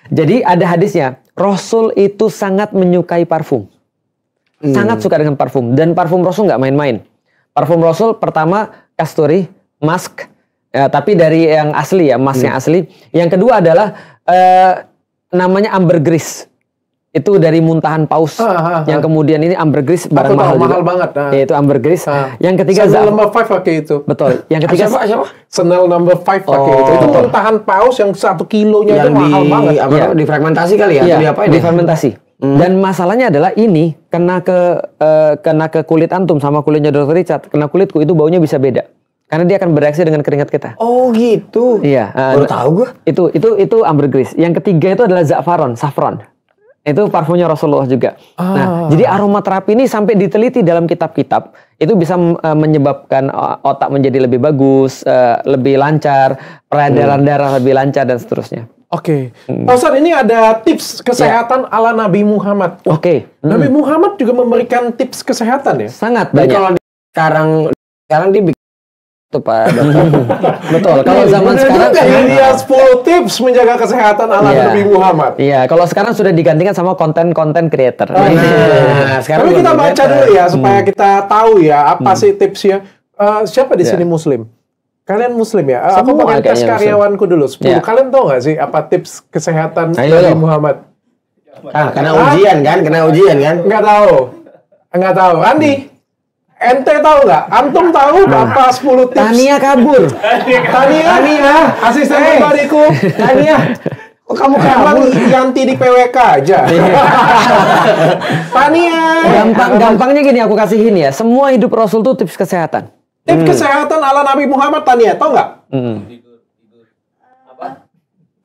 Jadi ada hadisnya, Rasul itu sangat menyukai parfum. Sangat suka dengan parfum. Dan parfum Rasul nggak main-main. Parfum Rasul pertama kasturi, musk. Ya, tapi dari yang asli ya, musk yang asli. Yang kedua adalah namanya ambergris. Itu dari muntahan paus. Yang kemudian ini ambergris barang mahal juga. Mahal banget. Yaitu ambergris. Yang ketiga Chanel number 5 pakai itu. Betul. Yang ketiga siapa? Chanel number 5 pakai itu. Itu muntahan paus yang 1 kilonya itu mahal banget. Apa, difermentasi kali ya? Iya, Diapain ya? difermentasi. Dan masalahnya adalah ini kena ke kulit antum sama kulitnya Dr. Richard, kena kulitku itu baunya bisa beda. Karena dia akan bereaksi dengan keringat kita. Oh gitu. Iya. Baru tahu gue. Itu ambergris. Yang ketiga itu adalah saffron. Itu parfumnya Rasulullah juga. Nah, jadi aromaterapi ini sampai diteliti dalam kitab-kitab itu bisa menyebabkan otak menjadi lebih bagus, lebih lancar, peredaran darah lebih lancar dan seterusnya. Oke. Ustaz, ini ada tips kesehatan ala Nabi Muhammad. Oke. Nabi Muhammad juga memberikan tips kesehatan ya? Sangat Jadi banyak. kalau sekarang dibikin itu Pak Dokter. Betul. Kalau zaman sekarang ini dia 10 tips menjaga kesehatan ala Nabi Muhammad. Iya, kalau sekarang sudah digantikan sama konten-konten creator. Nah, sekarang tapi kita baca dulu ya supaya kita tahu ya apa sih tipsnya. Siapa di sini Muslim? Kalian Muslim ya? Aku Semua pengen tes kayaknya karyawanku dulu 10. Ya. Kalian tahu nggak sih apa tips kesehatan Ayo. Nabi Muhammad? Kena ujian kan? Nggak tahu. Nggak tahu. Andi, ente tahu nggak? Antum tahu apa 10 tips? Tania kabur. Tania, asisten pribadiku. Tania. Oh, kamu Emang ganti di PWK aja. Tania. Gampangnya gini aku kasihin ya. Semua hidup Rasul tuh tips kesehatan. Tips kesehatan ala Nabi Muhammad, Tania, tahu nggak?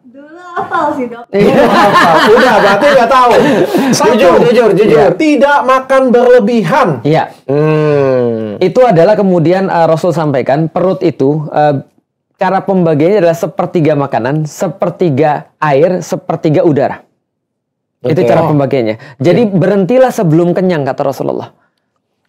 Dulu hafal sih, Dok. Udah, berarti nggak tahu. Jujur. Tidak makan berlebihan. Iya. Itu adalah kemudian Rasul sampaikan perut itu cara pembagiannya adalah sepertiga makanan, sepertiga air, sepertiga udara. Itu cara pembagiannya. Jadi berhentilah sebelum kenyang kata Rasulullah.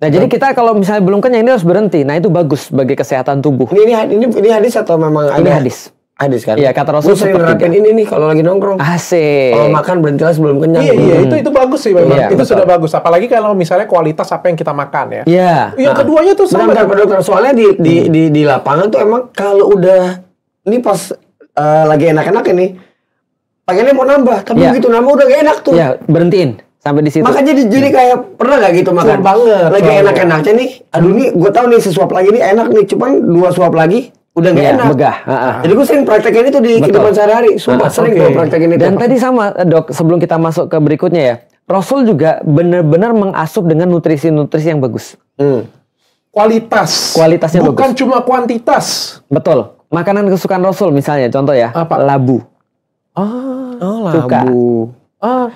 Nah, jadi kita kalau misalnya belum kenyang ini harus berhenti. Nah, itu bagus bagi kesehatan tubuh. Ini hadis atau memang Ini hadis. Hadis kan? Iya, kata Rasul sering nerapin ini nih kalau lagi nongkrong. Asik. Kalau makan berhentilah sebelum kenyang. Iya, itu bagus sih memang. Iya, Itu betul. sudah bagus. Apalagi kalau misalnya kualitas apa yang kita makan ya. Iya. Yang keduanya tuh sama. Bentar, Pak Dokter. Soalnya di lapangan tuh emang kalau udah ini pas lagi enak-enak ini pengennya mau nambah, tapi Iya. begitu nambah udah gak enak tuh. Iya, berhentiin sampai di situ. Makanya jadi kayak pernah gak gitu makan? Betul banget, Lagi soalnya. enak-enaknya nih, aduh nih gue tahu nih sesuap lagi nih enak nih, cuman 2 suap lagi udah gak Iya, enak. megah. Jadi gue sering praktekin itu di Betul. kehidupan sehari-hari. Sumpah sering gue praktekin itu. Dan tadi sama Dok, sebelum kita masuk ke berikutnya ya, Rasul juga benar-benar mengasup dengan nutrisi-nutrisi yang bagus. Kualitasnya bukan bagus. cuma kuantitas. Betul. Makanan kesukaan Rasul misalnya, contoh ya, Apa? labu. Cuka.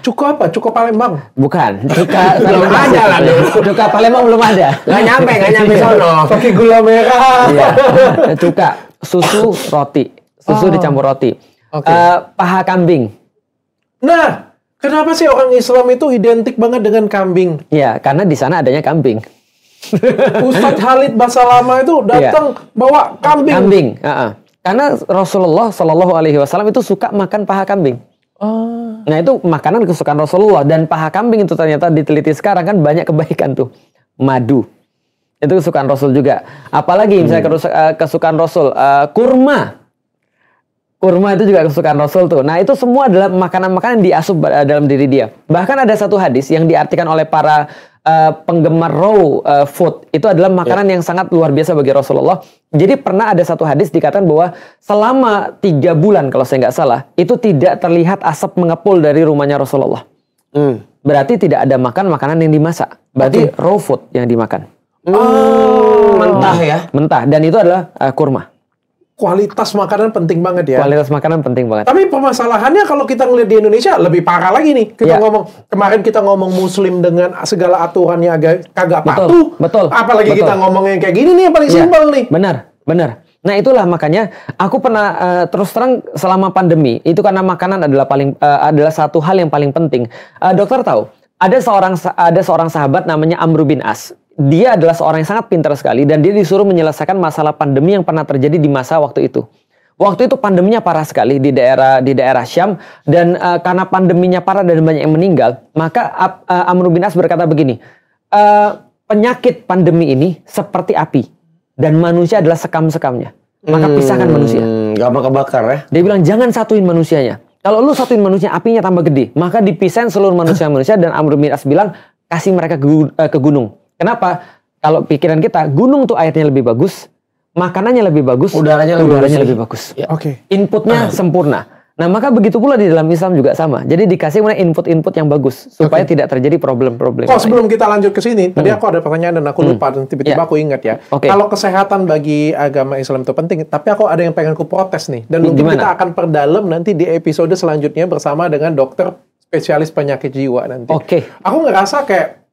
Cuko apa? Cuko Palembang. Bukan, cuka Belum ada lah, Dok. Cuka Palembang belum ada. Gak nyampe sono. Pakai gula merah. Iya. Cuka, susu, roti. Susu dicampur roti. Oke. Paha kambing. Nah, kenapa sih orang Islam itu identik banget dengan kambing? Iya, karena di sana adanya kambing. Ustadz Khalid Basalamah itu datang bawa kambing. Kambing. Karena Rasulullah Shallallahu Alaihi Wasallam itu suka makan paha kambing. Nah, itu makanan kesukaan Rasulullah, dan paha kambing itu ternyata diteliti sekarang kan banyak kebaikan tuh. Madu. Itu kesukaan Rasul juga. Apalagi misalnya kesukaan Rasul, kurma. Kurma itu juga kesukaan Rasul tuh. Nah, itu semua adalah makanan-makanan yang diasup dalam diri dia. Bahkan ada satu hadis yang diartikan oleh para penggemar raw food. Itu adalah makanan yang sangat luar biasa bagi Rasulullah. Jadi pernah ada satu hadis dikatakan bahwa selama 3 bulan kalau saya nggak salah, itu tidak terlihat asap mengepul dari rumahnya Rasulullah. Berarti tidak ada makan makanan yang dimasak. Berarti raw food yang dimakan. Mentah ya. Mentah. Dan itu adalah kurma. Kualitas makanan penting banget ya. Kualitas makanan penting banget. Tapi permasalahannya kalau kita ngeliat di Indonesia lebih parah lagi nih. Kita ngomong kemarin kita ngomong Muslim dengan segala aturannya kagak patuh. Betul. Apalagi betul. kita ngomongnya kayak gini nih yang paling simpel nih. Benar. Nah, itulah makanya aku pernah terus terang selama pandemi itu karena makanan adalah satu hal yang paling penting. Dokter tahu ada seorang sahabat namanya Amr bin As. Dia adalah seorang yang sangat pintar sekali dan dia disuruh menyelesaikan masalah pandemi yang pernah terjadi di masa waktu itu. Waktu itu pandeminya parah sekali di daerah Syam, dan karena pandeminya parah dan banyak yang meninggal, maka Amr bin As berkata begini, penyakit pandemi ini seperti api dan manusia adalah sekam-sekamnya. Maka pisahkan manusia. Gampang kebakar ya. Dia bilang jangan satuin manusianya. Kalau lu satuin manusia, apinya tambah gede. Maka dipisahin seluruh manusia-manusia, dan Amr bin As bilang kasih mereka ke gunung. Kenapa? Kalau pikiran kita, gunung tuh airnya lebih bagus, makanannya lebih bagus, udaranya lebih bagus. Ya. Oke. Inputnya sempurna. Nah, maka begitu pula di dalam Islam juga sama. Jadi dikasih input-input yang bagus supaya tidak terjadi problem-problem. Kok sebelum kita lanjut ke sini, tadi aku ada pertanyaan dan aku lupa dan tiba-tiba aku ingat ya. Kalau kesehatan bagi agama Islam itu penting, tapi aku ada yang pengen aku protes nih, dan mungkin kita akan perdalam nanti di episode selanjutnya bersama dengan dokter spesialis penyakit jiwa nanti. Oke. Aku ngerasa kayak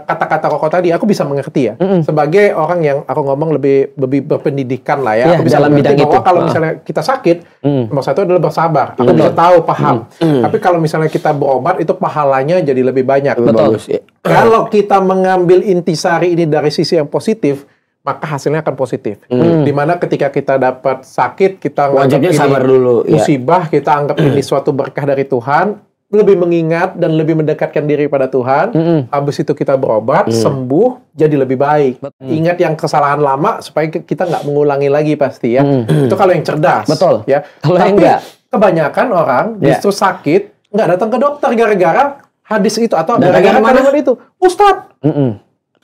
kata-kata Koko tadi aku bisa mengerti ya. Sebagai orang yang aku ngomong lebih berpendidikan lah ya. Aku bisa dalam bidang bahwa itu. kalau misalnya kita sakit, nomor satu adalah bersabar. Aku bisa tahu, paham. Tapi kalau misalnya kita berobat itu pahalanya jadi lebih banyak. Betul. Kalau kita mengambil intisari ini dari sisi yang positif, maka hasilnya akan positif. Dimana ketika kita dapat sakit, kita wajibnya sabar dulu. Musibah, kita anggap ini suatu berkah dari Tuhan. Lebih mengingat dan lebih mendekatkan diri pada Tuhan. Habis itu kita berobat, sembuh, jadi lebih baik. Ingat yang kesalahan lama supaya kita nggak mengulangi lagi pasti ya. Itu kalau yang cerdas. Betul. Ya. Kalau yang Tapi enggak, kebanyakan orang justru sakit nggak datang ke dokter gara-gara hadis itu atau gara-gara kandungan itu. Ustadz.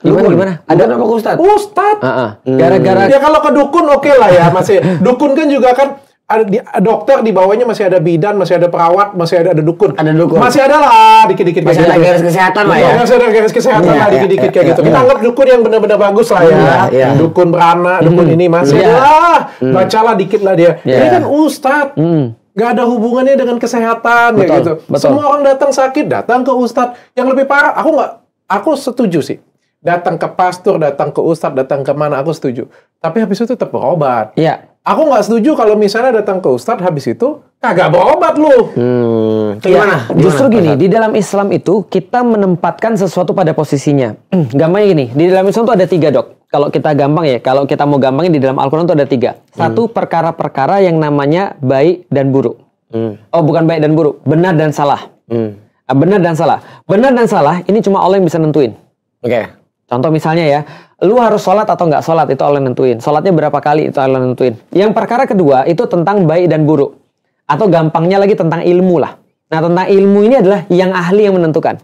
Gimana? Ada nama Ustadz? Ustadz. Gara-gara Ya kalau ke dukun oke lah ya masih. Dukun kan juga kan ada dokter di bawahnya masih ada bidan, masih ada perawat, masih ada dukun. Ada dukun. Masih ada lah dikit-dikit Masih ada garis kesehatan lah ya. Masih ada garis kesehatan lah dikit-dikit kayak gitu. Kita anggap dukun yang benar-benar bagus lah ya. Dukun beranak, dukun ini masih ada lah. Bacalah dikit lah dia. Ini kan ustadz. Gak ada hubungannya dengan kesehatan kayak gitu. Semua orang datang sakit, datang ke ustadz. Yang lebih parah, aku setuju sih. Datang ke pastor, datang ke ustadz, datang ke mana, aku setuju. Tapi habis itu tetap berobat. Iya. Aku nggak setuju kalau misalnya datang ke ustadz habis itu kagak berobat lu. Gimana? Justru gini, di dalam Islam itu kita menempatkan sesuatu pada posisinya. Gampangnya gini, di dalam Islam itu ada 3 dok. Kalau kita gampang ya, kalau kita mau gampangin di dalam Al-Quran itu ada 3. Satu, perkara-perkara yang namanya baik dan buruk. Oh, bukan baik dan buruk, benar dan salah. Benar dan salah. Benar dan salah ini cuma Allah yang bisa nentuin. Oke. Contoh misalnya ya, lu harus sholat atau nggak sholat, itu Allah nentuin. Sholatnya berapa kali, itu Allah nentuin. Yang perkara kedua, itu tentang baik dan buruk. Atau gampangnya lagi tentang ilmu lah. Nah, tentang ilmu ini adalah yang ahli yang menentukan.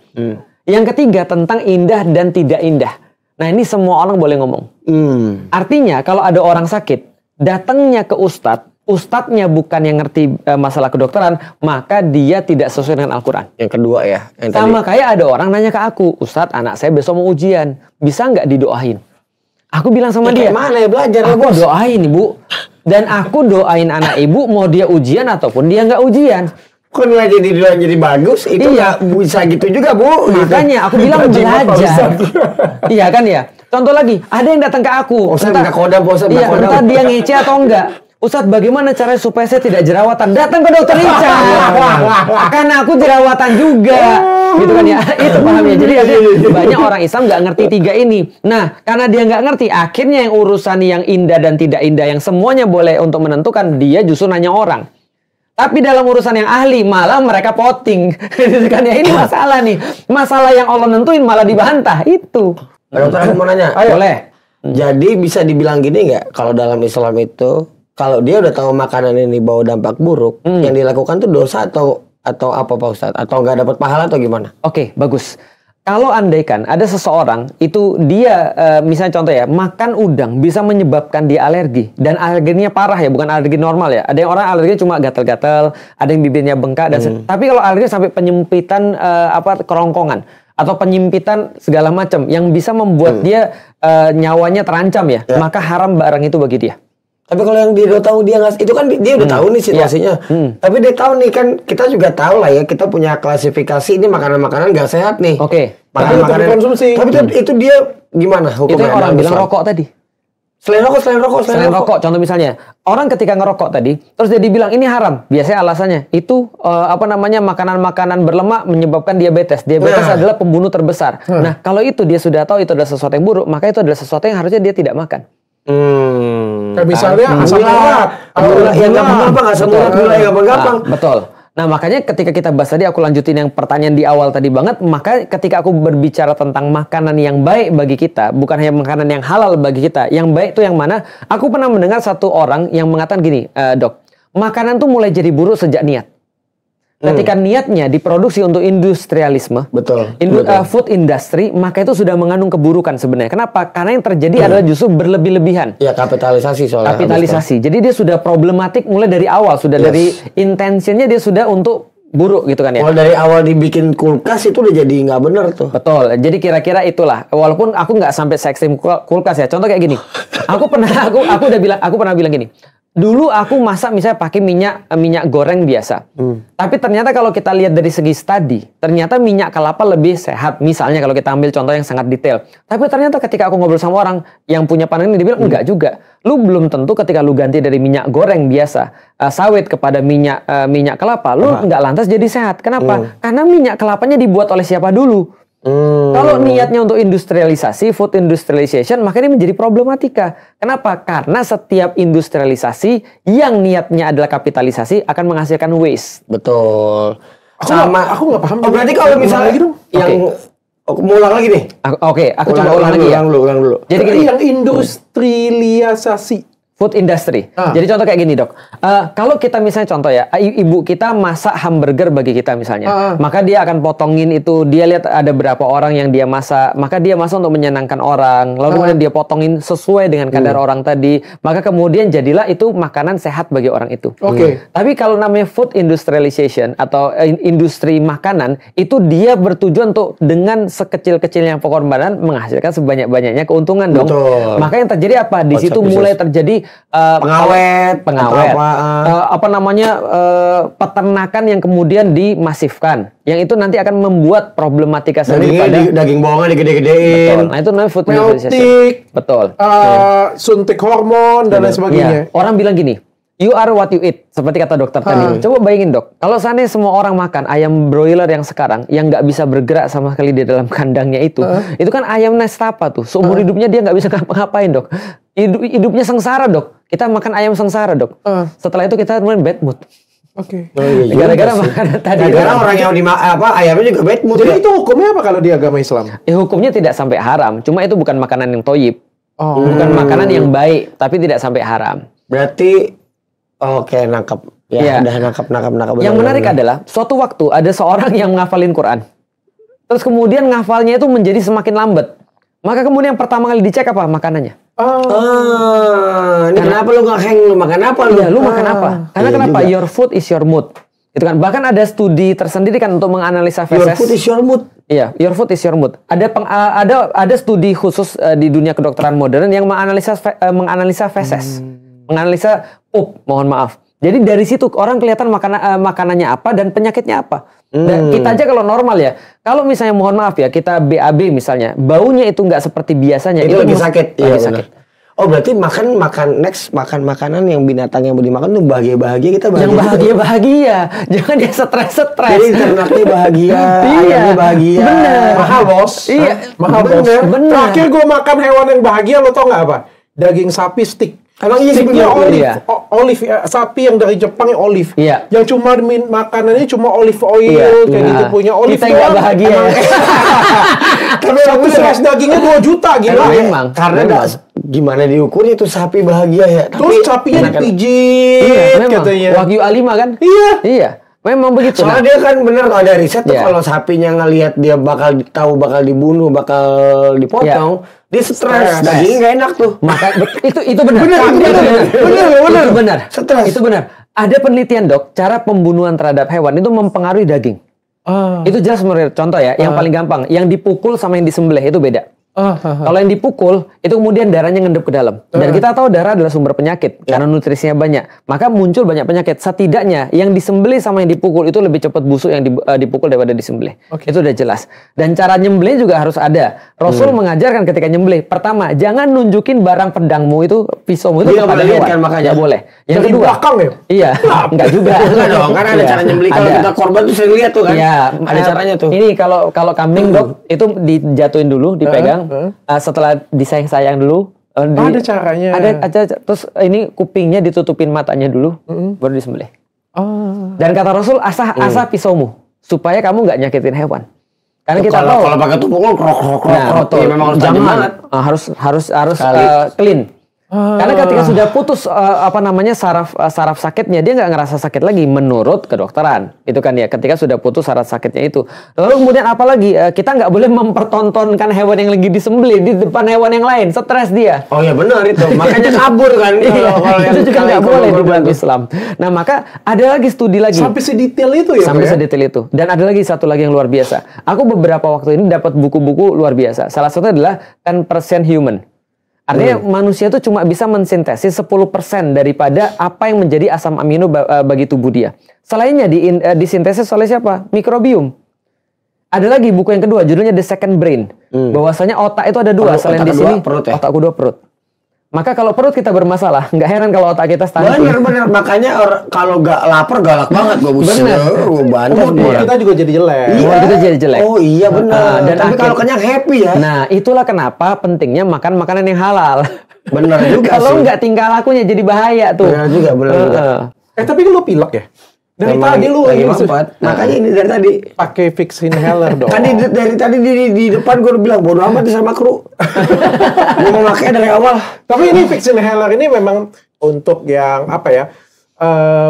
Yang ketiga, tentang indah dan tidak indah. Nah, ini semua orang boleh ngomong. Artinya, kalau ada orang sakit, datangnya ke ustadz, ustadznya bukan yang ngerti masalah kedokteran, maka dia tidak sesuai dengan Al-Quran. Yang kedua ya. Yang sama kayak ada orang nanya ke aku, Ustadz, anak saya besok mau ujian, bisa nggak didoain? Aku bilang sama dia, mana ya belajar? Aku doain ibu, dan aku doain anak ibu mau dia ujian ataupun dia nggak ujian. Kok nilai jadi bagus? Itu nggak bisa gitu juga bu. Makanya aku bilang belajar. Iya kan ya. Contoh lagi, ada yang datang ke aku. Entah dia ngece atau enggak. Ustadz, bagaimana caranya supaya saya tidak jerawatan? Datang ke dokter Ica. Karena aku jerawatan juga. Gitu kan ya. Itu paham ya. Jadi banyak orang Islam nggak ngerti 3 ini. Nah, karena dia nggak ngerti, akhirnya yang urusan yang indah dan tidak indah, yang semuanya boleh untuk menentukan, dia justru nanya orang. Tapi dalam urusan yang ahli, malah mereka poting. Gitu kan ya. Ini masalah nih. Masalah yang Allah nentuin malah dibantah. Itu. Dokter, aku mau nanya. Boleh. Jadi bisa dibilang gini nggak? Kalau dalam Islam itu, kalau dia udah tahu makanan ini bawa dampak buruk, yang dilakukan tuh dosa atau apa Pak Ustadz? Atau nggak dapat pahala atau gimana? Oke, bagus. Kalau andaikan ada seseorang itu dia misalnya contoh ya, makan udang bisa menyebabkan dia alergi, dan alerginya parah ya, bukan alergi normal ya. Ada yang orang alergi cuma gatal-gatal, ada yang bibirnya bengkak dan tapi kalau alergi sampai penyempitan kerongkongan atau penyempitan segala macam yang bisa membuat dia nyawanya terancam ya, maka haram barang itu bagi dia. Tapi kalau yang dia udah tahu dia nggak, itu kan dia udah tahu nih situasinya. Tapi dia tahu nih kan, kita juga tahu lah ya, kita punya klasifikasi ini makanan-makanan nggak sehat nih. Oke. Makanan konsumsi. Tapi itu dia gimana hukumnya? Itu yang orang bilang rokok tadi. Selain rokok. Contoh misalnya, orang ketika ngerokok tadi, terus dia dibilang ini haram. Biasanya alasannya itu makanan-makanan berlemak menyebabkan diabetes. Diabetes adalah pembunuh terbesar. Nah, kalau itu dia sudah tahu itu adalah sesuatu yang buruk, maka itu adalah sesuatu yang harusnya dia tidak makan. Kayak misalnya asam urat. Ya gampang, asam urat gula ya gampang. Betul. Nah, makanya ketika kita bahas tadi, aku lanjutin yang pertanyaan di awal tadi banget. Maka ketika aku berbicara tentang makanan yang baik bagi kita, bukan hanya makanan yang halal bagi kita, yang baik itu yang mana? Aku pernah mendengar satu orang yang mengatakan gini, dok, makanan tuh mulai jadi buruk sejak niat. Ketika niatnya diproduksi untuk industrialisme, food industry, maka itu sudah mengandung keburukan sebenarnya. Kenapa? Karena yang terjadi adalah justru berlebih-lebihan. Ya, kapitalisasi soalnya. Kapitalisasi. Jadi dia sudah problematik mulai dari awal, sudah dari intentionnya dia sudah untuk buruk gitu kan ya. Kalau dari awal dibikin kulkas itu udah jadi nggak bener tuh. Betul. Jadi kira-kira itulah. Walaupun aku nggak sampai se ekstrim kulkas ya. Contoh kayak gini. Aku pernah bilang gini. Dulu aku masak misalnya pakai minyak goreng biasa. Tapi ternyata kalau kita lihat dari segi studi, ternyata minyak kelapa lebih sehat. Misalnya kalau kita ambil contoh yang sangat detail. Tapi ternyata ketika aku ngobrol sama orang yang punya pandangan ini, dia bilang enggak juga. Lu belum tentu ketika lu ganti dari minyak goreng biasa sawit kepada minyak kelapa, lu enggak lantas jadi sehat. Kenapa? Karena minyak kelapanya dibuat oleh siapa dulu? Kalau niatnya untuk industrialisasi, food industrialization, maka ini menjadi problematika. Kenapa? Karena setiap industrialisasi yang niatnya adalah kapitalisasi akan menghasilkan waste. Betul. Aku nggak paham. Oh, berarti kalau misalnya gitu, yang mau ulang lagi nih. Oke, aku coba ulang lagi ya. Ulang dulu. Jadi yang industrialisasi. Food industry. Jadi contoh kayak gini, Dok. Kalau kita misalnya contoh ya, ibu kita masak hamburger bagi kita misalnya. Maka dia akan potongin itu, dia lihat ada berapa orang yang dia masak, maka dia masak untuk menyenangkan orang. Lalu kemudian dia potongin sesuai dengan kadar orang tadi. Maka kemudian jadilah itu makanan sehat bagi orang itu. Tapi kalau namanya food industrialization atau industri makanan, itu dia bertujuan untuk dengan sekecil-kecilnya pengorbanan menghasilkan sebanyak-banyaknya keuntungan dong. Maka yang terjadi apa? Di situ mulai terjadi pengawet, peternakan yang kemudian dimasifkan, yang itu nanti akan membuat problematika sendiri pada daging bohongan digede-gedein. Betul. Nah itu namanya food industrialization. Betul. Suntik hormon dan lain sebagainya. Orang bilang gini, you are what you eat, seperti kata dokter tadi. Coba bayangin, Dok, kalau seandainya semua orang makan ayam broiler yang sekarang, yang nggak bisa bergerak sama sekali di dalam kandangnya itu kan ayam nestapa tuh. Seumur hidupnya dia nggak bisa ngapa-ngapain, Dok. Hidupnya sengsara, Dok. Kita makan ayam sengsara, Dok. Setelah itu kita kemudian bad mood. Gara-gara makanan tadi. Gara-gara orang yang ayamnya juga bad mood. Jadi itu hukumnya apa kalau di agama Islam? Hukumnya tidak sampai haram. Cuma itu bukan makanan yang toyib. Bukan makanan yang baik, tapi tidak sampai haram. Berarti nangkap. Ya, udah nangkap. Yang menarik adalah suatu waktu ada seorang yang ngafalin Quran. Terus kemudian ngafalnya itu menjadi semakin lambat. Maka kemudian yang pertama kali dicek apa? Makanannya. Ini kenapa lu nggak hang? Lu makan apa lu? Iya, lu makan apa? Karena kenapa? Juga. Your food is your mood. Itu kan. Bahkan ada studi tersendiri kan untuk menganalisa feses. Your food is your mood. Iya, your food is your mood. Ada studi khusus di dunia kedokteran modern yang menganalisa feses. Menganalisa mohon maaf. Jadi dari situ orang kelihatan makanannya apa dan penyakitnya apa. Dan kita aja kalau normal ya, kalau misalnya mohon maaf ya, kita BAB misalnya, baunya itu nggak seperti biasanya. Itu lagi sakit. Lagi sakit. Oh berarti makan makanan yang binatang yang mau dimakan tuh bahagia kita bahagia. Yang bahagia. Jangan dia stres. Jadi ternaknya bahagia, ayamnya bahagia. Bener. Mahal bos. Iya. Mahal bos. Bener. Terakhir gue makan hewan yang bahagia, lo tau nggak apa? Daging sapi steak. Emang iya sih olive sapi yang dari Jepang yang olive. Iya. Yang cuma makanannya cuma olive oil kayak gitu punya olive. Kita nggak bahagia. Tapi satu slice dagingnya 2 juta gila. Memang. Karena gimana diukurnya itu sapi bahagia ya. Terus sapinya dipijit katanya. Wagyu A5 kan? Iya. Memang begitu. Soalnya dia kan bener kalau ada riset tuh kalau sapinya ngelihat dia bakal dibunuh, bakal dipotong, dia stres. Dagingnya nggak enak tuh. Maka itu benar. Benar. Stres. Itu benar. Ada penelitian, Dok, cara pembunuhan terhadap hewan itu mempengaruhi daging. Itu jelas menurut contoh ya, yang paling gampang, yang dipukul sama yang disembelih itu beda. Kalau yang dipukul itu kemudian darahnya ngendap ke dalam. Dan kita tahu darah adalah sumber penyakit karena nutrisinya banyak. Maka muncul banyak penyakit. Setidaknya yang disembelih sama yang dipukul itu lebih cepat busuk yang dipukul daripada disembelih. Itu udah jelas. Dan cara nyembelih juga harus ada. Rasul mengajarkan ketika nyembelih, pertama, jangan nunjukin barang pedangmu itu, pisaumu itu kepada hewan. Kan, makanya boleh. Yang kedua, belakang ya? Iya. Enggak juga. Enggak dong, kan ada cara nyembelih. Kalau kita korban tuh sering lihat tuh kan. Iya, ada caranya tuh. Ini kalau kambing, Dok, itu dijatuhin dulu, dipegang. Setelah disayang-sayang dulu, ada caranya. Ada terus ini kupingnya ditutupin matanya dulu, baru disembelih. Dan kata Rasul, asah pisaumu supaya kamu nggak nyakitin hewan. Karena kita tahu kalau pakai tumpuk krok. Ya, memang harus clean. Karena ketika sudah putus saraf sakitnya, dia nggak ngerasa sakit lagi menurut kedokteran. Itu kan ya, ketika sudah putus saraf sakitnya itu. Lalu kemudian apalagi kita nggak boleh mempertontonkan hewan yang lagi disembelih di depan hewan yang lain, stres dia. Oh ya benar itu, makanya kabur kan. Kalau itu juga nggak boleh di dalam Islam. Nah maka ada lagi studi lagi. Sampai sedetail itu ya? Sampai sedetail itu. Dan ada lagi satu lagi yang luar biasa. Aku beberapa waktu ini dapat buku-buku luar biasa. Salah satunya adalah 10% Human. Artinya manusia tuh cuma bisa mensintesis 10% daripada apa yang menjadi asam amino bagi tubuh dia. Selainnya disintesis oleh siapa? Mikrobiom. Ada lagi buku yang kedua, judulnya The Second Brain. Bahwasanya otak itu ada dua, selain di sini otak kedua perut. Maka kalau perut kita bermasalah, nggak heran kalau otak kita stunting. Bener. Makanya kalau nggak lapar galak banget gue. Bener. Kita juga jadi jelek. Iya. Kita jadi jelek. Oh iya benar. Dan tapi kalau kenyang happy ya. Nah itulah kenapa pentingnya makan makanan yang halal. Bener juga. Kalau nggak tingkah lakunya jadi bahaya tuh. Bener juga. Tapi lu pilek ya? Dari tadi lu lagi mampet. Makanya ini dari tadi pakai fix inhaler dong. Kan dari tadi di depan gue udah bilang bodo amat sama kru. Gue mau pakai dari awal. Tapi ini fix inhaler ini memang untuk yang apa ya?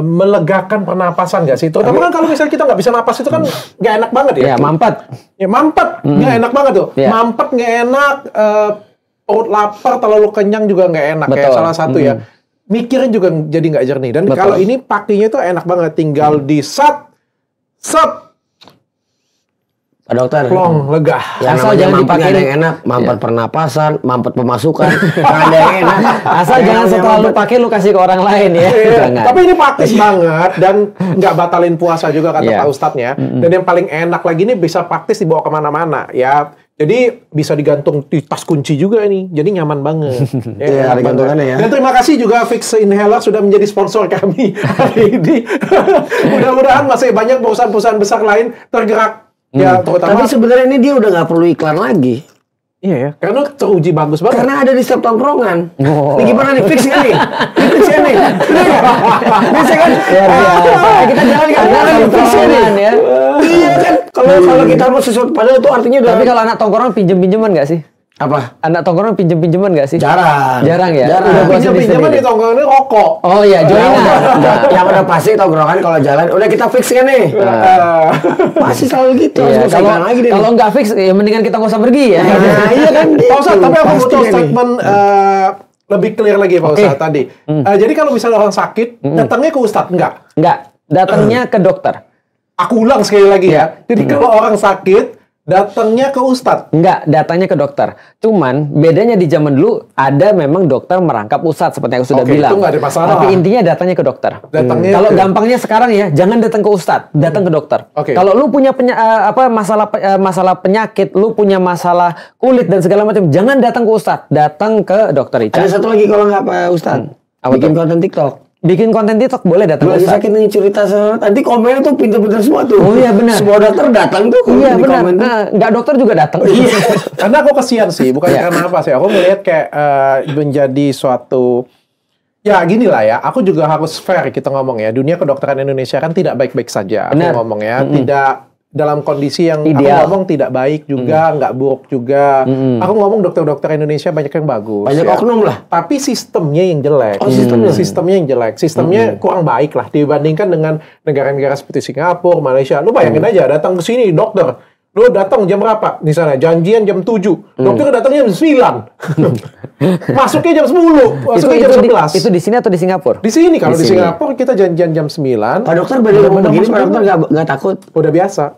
Melegakan pernapasan nggak sih? Terutama kan kalau misalnya kita nggak bisa napas itu kan nggak enak banget ya. Ya mampet. Ya mampet nggak enak banget tuh. Mampet nggak enak. Perut lapar, terlalu kenyang juga nggak enak. Kayak salah satu ya. Mikirnya juga jadi nggak jernih. Dan kalau ini pakainya tuh enak banget, tinggal di set, Pak Dokter, plong, lega. Asal jangan dipakai yang enak, mampet pernapasan, mampet pemasukan, ada yang enak. Asal jangan setelah lu pakai lu kasih ke orang lain ya. Tapi ini praktis banget dan nggak batalin puasa juga kata Pak Ustadznya. Dan yang paling enak lagi ini bisa praktis dibawa kemana-mana ya. Jadi bisa digantung di tas kunci juga nih. Jadi nyaman banget. Ada gantungannya ya. Dan terima kasih juga Fix Inhaler sudah menjadi sponsor kami hari ini. Mudah-mudahan masih banyak perusahaan-perusahaan besar lain tergerak. Ya, terutama. Tapi sebenarnya ini dia udah nggak perlu iklan lagi. Iya ya, karena teruji bagus banget. Karena ada di setiap tongkrongan. Ini gimana nih fix nih? Fix nih. Bisa kan? Kita jalan di fix ya. Iya kan? Kalau kita mau sesuatu padahal itu artinya udah. Tapi kalau anak tongkrongan pinjem-pinjeman nggak sih? Apa? Anak tongkrongan pinjem-pinjeman nggak sih? Jarang ya? Jarang. Pinjem-pinjeman di tongkrongan ini rokok. Oh iya, joinan. Yang udah pasti tongkrongan kalau jalan udah kita fix kan nih. Pasti selalu gitu. Kalau nggak fix ya mendingan kita nggak usah pergi ya. Iya kan. Pak Ustadz, tapi aku butuh statement lebih clear lagi Pak Ustadz tadi. Jadi kalau misalnya orang sakit, datangnya ke Ustadz enggak? Enggak, datangnya ke dokter. Aku ulang sekali lagi ya. Jadi kalau orang sakit datangnya ke Ustadz? Enggak, datangnya ke dokter. Cuman bedanya di zaman dulu ada memang dokter merangkap Ustadz seperti yang aku sudah bilang. Itu nggak ada masalah. Tapi intinya datangnya ke dokter. Kalau gampangnya sekarang ya, jangan datang ke Ustadz, datang ke dokter. Kalau lu punya masalah penyakit, lu punya masalah kulit dan segala macam, jangan datang ke Ustadz, datang ke dokter Ica. Ada satu lagi kalau nggak Pak Ustadz, bikin konten TikTok. Bikin konten TikTok boleh datang ke Ustadz. Sakit nih cerita nanti komennya tuh pinter-pinter semua tuh. Oh iya benar. Semua dokter datang tuh. Iya benar. Nggak dokter juga datang. Iya. Karena aku kasihan sih, bukan karena apa sih. Aku melihat kayak menjadi suatu ya gini lah ya. Aku juga harus fair kita ngomong ya. Dunia kedokteran Indonesia kan tidak baik-baik saja. Aku ngomong ya, tidak dalam kondisi yang ideal. Aku ngomong tidak baik juga, nggak buruk juga. Aku ngomong dokter-dokter Indonesia banyak yang bagus. Banyak oknum lah. Tapi sistemnya yang jelek. Sistemnya yang jelek. Sistemnya kurang baik lah dibandingkan dengan negara-negara seperti Singapura, Malaysia. Lu bayangin aja datang ke sini dokter. Lu datang jam berapa? Misalnya janjian jam 7. Dokter datangnya jam 9. Masuknya jam 10. Masuknya jam 11. Itu di sini atau di Singapura? Di sini. Kalau di Singapura kita janjian jam 9. Pak dokter bener ngomong begini, Pak dokter nggak takut? Udah biasa.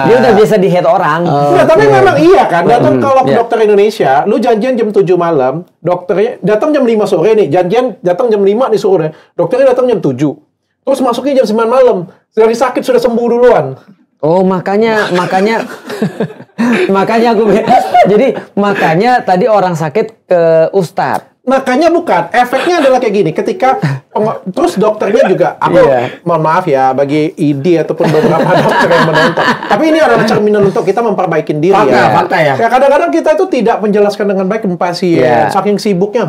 Dia udah biasa di head orang. Nah, tapi memang iya kan. Datang kalau ke dokter Indonesia, lu janjian jam 7 malam, dokternya datang jam 5 sore nih. Janjian datang jam 5 nih sore. Dokternya datang jam 7. Terus masuknya jam 9 malam. Dari sakit sudah sembuh duluan. Oh makanya tadi orang sakit ke Ustadz. Makanya bukan, efeknya adalah kayak gini. Ketika terus dokternya juga, aku mohon maaf ya bagi ID ataupun beberapa dokter yang menonton. Tapi ini adalah cerminan untuk kita memperbaiki diri. Fakta ya. Ya kadang-kadang kita itu tidak menjelaskan dengan baik ke pasien. Saking sibuknya,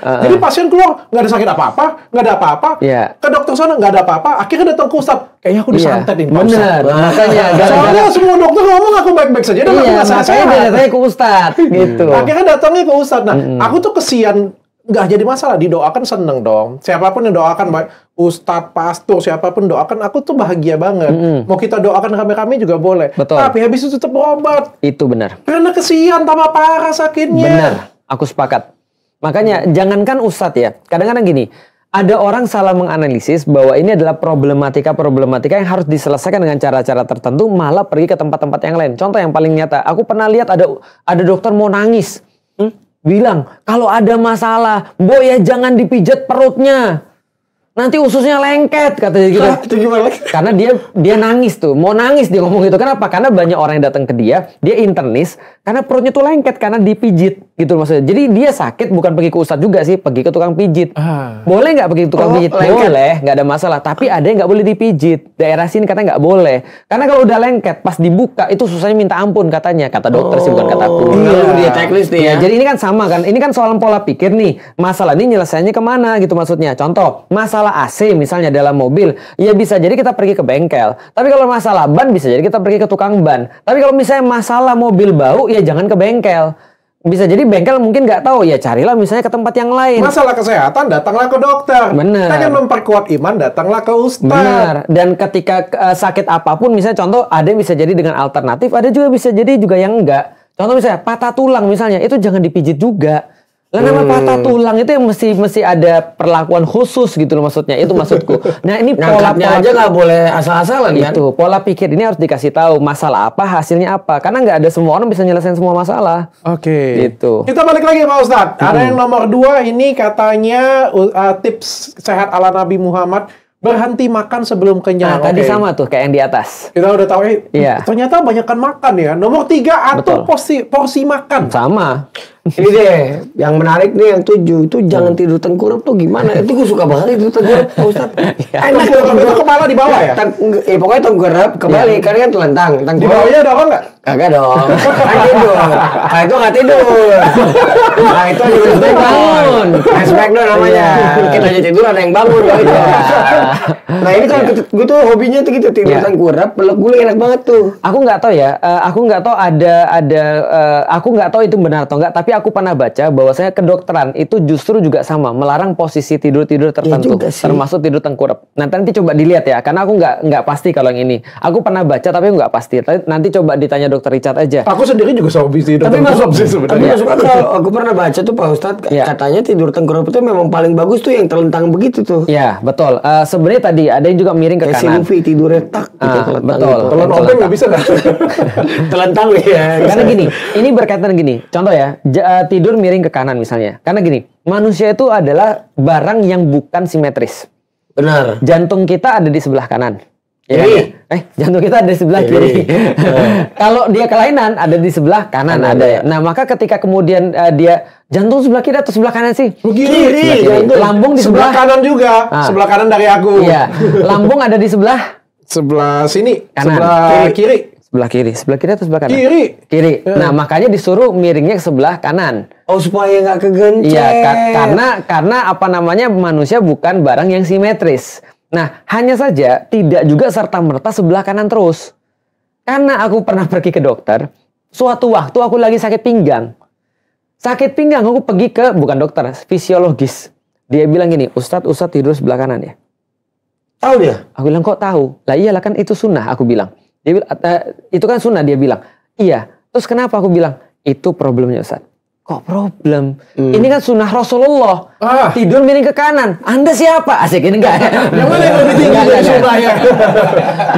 Jadi pasien keluar nggak ada sakit apa-apa, nggak ada apa-apa. Ke dokter sana nggak ada apa-apa. Akhirnya datang ke Ustadz. Kayaknya aku disantetin. Bener. Makanya. Soalnya semua dokter ngomong aku baik-baik saja. Makanya dia datangnya ke Ustadz. Gitu. Akhirnya datangnya ke Ustadz. Nah, aku tuh kesian nggak jadi masalah, didoakan seneng dong. Siapapun yang doakan, baik Ustadz, pastor, siapapun doakan, aku tuh bahagia banget. Mau kita doakan rame-rame juga boleh. Betul. Tapi habis itu tetap berobat. Itu benar. Karena kesian tambah parah sakitnya. Benar, aku sepakat. Makanya jangankan Ustadz ya, kadang-kadang gini. Ada orang salah menganalisis bahwa ini adalah problematika yang harus diselesaikan dengan cara-cara tertentu, malah pergi ke tempat-tempat yang lain. Contoh yang paling nyata, aku pernah lihat ada dokter mau nangis. bilang kalau ada masalah, Mbok ya jangan dipijat perutnya. Nanti ususnya lengket katanya gitu. Itu gimana? Karena dia nangis tuh, mau nangis dia ngomong gitu. Kenapa? Karena banyak orang yang datang ke dia internis karena perutnya tuh lengket karena dipijit gitu maksudnya. Jadi dia sakit bukan pergi ke ustadz juga sih, pergi ke tukang pijit. Boleh nggak pergi ke tukang pijit? Lengket. Boleh, nggak ada masalah. Tapi ada yang nggak boleh dipijit. Daerah sini katanya nggak boleh. Karena kalau udah lengket pas dibuka itu susahnya minta ampun katanya. Kata dokter sih bukan kataku. Iya, dia checklist nih ya. Jadi ini kan sama kan. Ini kan soal pola pikir nih. Masalah ini nyelesainya kemana gitu maksudnya. Contoh, masalah AC misalnya dalam mobil, ya bisa jadi kita pergi ke bengkel. Tapi kalau masalah ban bisa jadi kita pergi ke tukang ban. Tapi kalau misalnya masalah mobil bau, ya jangan ke bengkel. Bisa jadi bengkel mungkin nggak tahu, ya carilah misalnya ke tempat yang lain. Masalah kesehatan datanglah ke dokter. Bener. Pengen memperkuat iman datanglah ke ustaz. Benar. Dan ketika sakit apapun, misalnya contoh ada yang bisa jadi dengan alternatif, ada juga bisa jadi juga yang enggak. Contoh misalnya patah tulang misalnya, itu jangan dipijit juga. Lah nama patah tulang itu yang mesti ada perlakuan khusus gitu loh maksudnya. Itu maksudku. Nah, ini pola aja nggak boleh asal-asalan kan. Itu pola pikir ini harus dikasih tahu masalah apa, hasilnya apa. Karena nggak ada semua orang bisa nyelesain semua masalah. Oke. Gitu. Kita balik lagi Pak Ustadz. Ada yang nomor 2 ini katanya tips sehat ala Nabi Muhammad. Berhenti makan sebelum kenyang. Tadi sama tuh kayak yang di atas. Kita udah tahu ternyata banyakkan makan ya. Nomor 3 atur porsi makan. Sama. Ini deh, yang menarik nih yang 7 itu jangan tidur tengkurap tuh gimana? Itu gue suka banget tidur tengkurap, Pak Ustaz. Enak itu kepala di bawah ya? Pokoknya tengkurap kebalik, karena kan telentang. Di bawahnya ada apa nggak? Kagak dong. Kan tidur. Nah itu nggak tidur. Nah itu ada bangun. Smackdown namanya. Kita aja tidur ada yang bangun. Nah ini kalau gue tuh hobinya tuh gitu tidur tengkurap, peluk guling enak banget tuh. Aku nggak tahu ya. Aku nggak tahu aku nggak tahu itu benar atau enggak. Tapi aku pernah baca bahwasanya kedokteran itu justru juga sama melarang posisi tidur tertentu, termasuk tidur tengkurap. Nanti coba dilihat ya, karena aku nggak pasti kalau yang ini. Aku pernah baca tapi nggak pasti. Nanti coba ditanya dokter Richard aja. Aku sendiri juga hobi tidur tengkurap sih sebenarnya. Aku pernah baca tuh Pak Ustadz, katanya tidur tengkurap itu memang paling bagus tuh yang telentang begitu tuh. Ya betul. Sebenarnya tadi ada yang juga miring ke kanan. Si Luffy tidurnya tak. Betul. Kalau nopeng nggak bisa nggak? Telentang ya. Karena gini, ini berkaitan gini. Contoh ya. Tidur miring ke kanan misalnya. Karena gini, manusia itu adalah barang yang bukan simetris. Benar. Jantung kita ada di sebelah kanan. Ya, jantung kita ada di sebelah kiri. Kalau dia kelainan ada di sebelah kanan ada. Nah, maka ketika kemudian dia jantung sebelah kiri atau sebelah kanan sih? Kiri. Lambung di sebelah kanan juga. Sebelah kanan dari aku. Iya. Lambung ada di sebelah sini. Kanan. Sebelah kiri. Sebelah kiri atau sebelah kanan? Kiri. Nah, makanya disuruh miringnya ke sebelah kanan. Oh, supaya nggak kegencet. Iya, karena apa namanya manusia bukan barang yang simetris. Nah, hanya saja tidak juga serta-merta sebelah kanan terus. Karena aku pernah pergi ke dokter, suatu waktu aku lagi sakit pinggang. Sakit pinggang aku pergi ke bukan dokter, fisiologis. Dia bilang gini, Ustadz tidur sebelah kanan ya. Tahu dia? Aku bilang kok tahu? Lah iyalah kan itu sunnah aku bilang. Dia bilang, itu kan sunnah dia bilang. Iya. Terus kenapa aku bilang? Itu problemnya Ustaz. Kok problem? Ini kan sunnah Rasulullah. Tidur miring ke kanan. Anda siapa? Asik ini enggak. Yang mana yang lebih tinggi dari sunnahnya?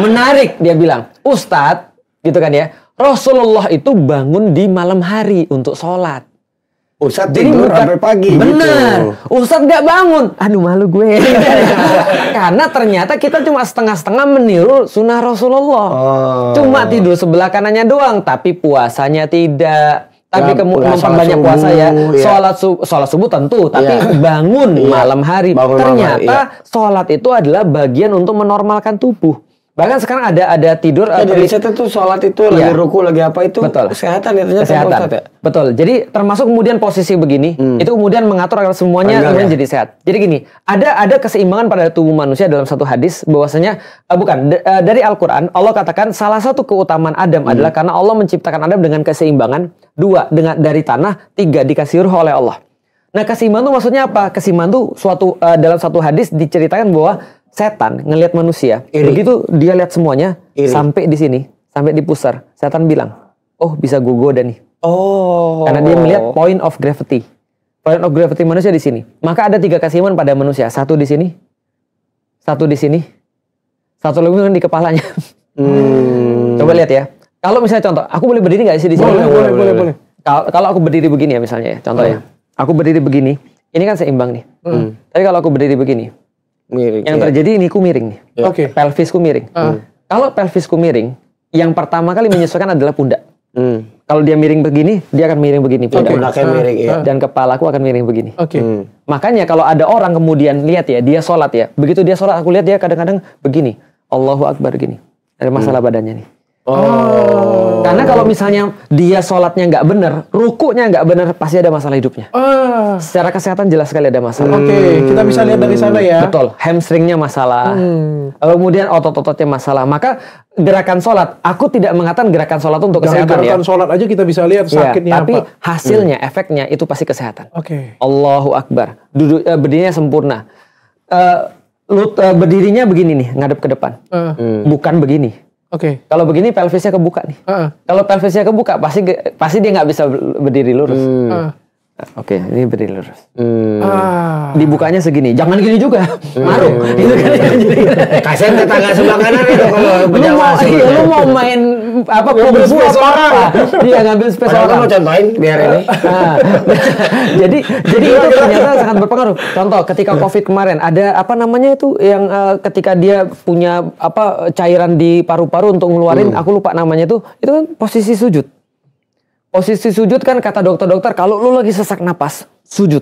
Menarik dia bilang. Ustaz, gitu kan ya. Rasulullah itu bangun di malam hari untuk sholat. Ustadz tidur sampai pagi. Bener. Gitu. Ustadz nggak bangun. Aduh malu gue. Karena ternyata kita cuma setengah-setengah meniru sunnah Rasulullah. Cuma tidur sebelah kanannya doang. Tapi puasanya tidak. Tapi memperbanyak puasa ya. Sholat subuh tentu. Tapi bangun malam hari. Ternyata sholat itu adalah bagian untuk menormalkan tubuh. Bahkan sekarang ada tidur. Jadi riset itu sholat itu lagi ruku lagi apa itu. Betul. Kesehatan ya ternyata. Kesehatan. Ya? Betul. Jadi termasuk kemudian posisi begini. Itu kemudian mengatur agar semuanya jadi sehat. Jadi gini. Ada keseimbangan pada tubuh manusia dalam satu hadis. Bahwasanya. Dari Al-Quran. Allah katakan salah satu keutamaan Adam adalah karena Allah menciptakan Adam dengan keseimbangan. 2. Dari tanah. 3. Dikasih ruh oleh Allah. Nah keseimbangan itu maksudnya apa? Keseimbangan itu dalam satu hadis diceritakan bahwa setan ngelihat manusia, begitu dia lihat semuanya sampai di sini, sampai di pusar. Setan bilang, oh bisa gue goda nih. Oh. Karena dia melihat point of gravity. Point of gravity manusia di sini. Maka ada 3 keseimbangan pada manusia. 1 di sini, 1 di sini, 1 lagi di kepalanya. Coba lihat ya. Kalau misalnya contoh, aku boleh berdiri nggak sih di sini? Boleh. Kalau aku berdiri begini ya misalnya ya, contohnya. Aku berdiri begini, ini kan seimbang nih. Tapi kalau aku berdiri begini, miring. Yang terjadi ini ku miring nih. Pelvisku miring. Kalau pelvisku miring, yang pertama kali menyesuaikan adalah pundak. Kalau dia miring begini, dia akan miring begini. Pundaknya miring, iya. Dan kepalaku akan miring begini. Makanya kalau ada orang kemudian lihat ya, dia sholat ya. Begitu dia sholat, aku lihat dia kadang-kadang begini. Allahu Akbar gini. Ada masalah badannya nih. Karena kalau misalnya dia sholatnya nggak bener, rukuknya nggak bener, pasti ada masalah hidupnya. Secara kesehatan jelas sekali ada masalah. Kita bisa lihat dari sana ya. Betul, hamstringnya masalah. Kemudian otot-ototnya masalah. Maka gerakan sholat, aku tidak mengatakan gerakan sholat untuk kesehatan ya. Gerakan sholat aja kita bisa lihat sakitnya tapi apa. hasilnya, efeknya itu pasti kesehatan. Oke. Allahu Akbar. Berdirinya sempurna. Berdirinya begini nih, ngadep ke depan. Bukan begini. Oke. Kalau begini pelvisnya kebuka nih. Kalau pelvisnya kebuka pasti dia nggak bisa berdiri lurus. Oke, ini berdiri lurus. Dibukanya segini, jangan gini juga. Maru. Itu kan kasihan tetangga sebelah kanan itu kalau berjamaah. Lu mau main apa? Ngambil space orang. Dia ngambil space orang. Mau contohin biar ini. Jadi itu ternyata sangat berpengaruh. Contoh ketika COVID kemarin ada apa namanya itu yang ketika dia punya apa cairan di paru-paru untuk ngeluarin, aku lupa namanya itu kan posisi sujud. Posisi sujud kan kata dokter-dokter kalau lu lagi sesak napas, sujud.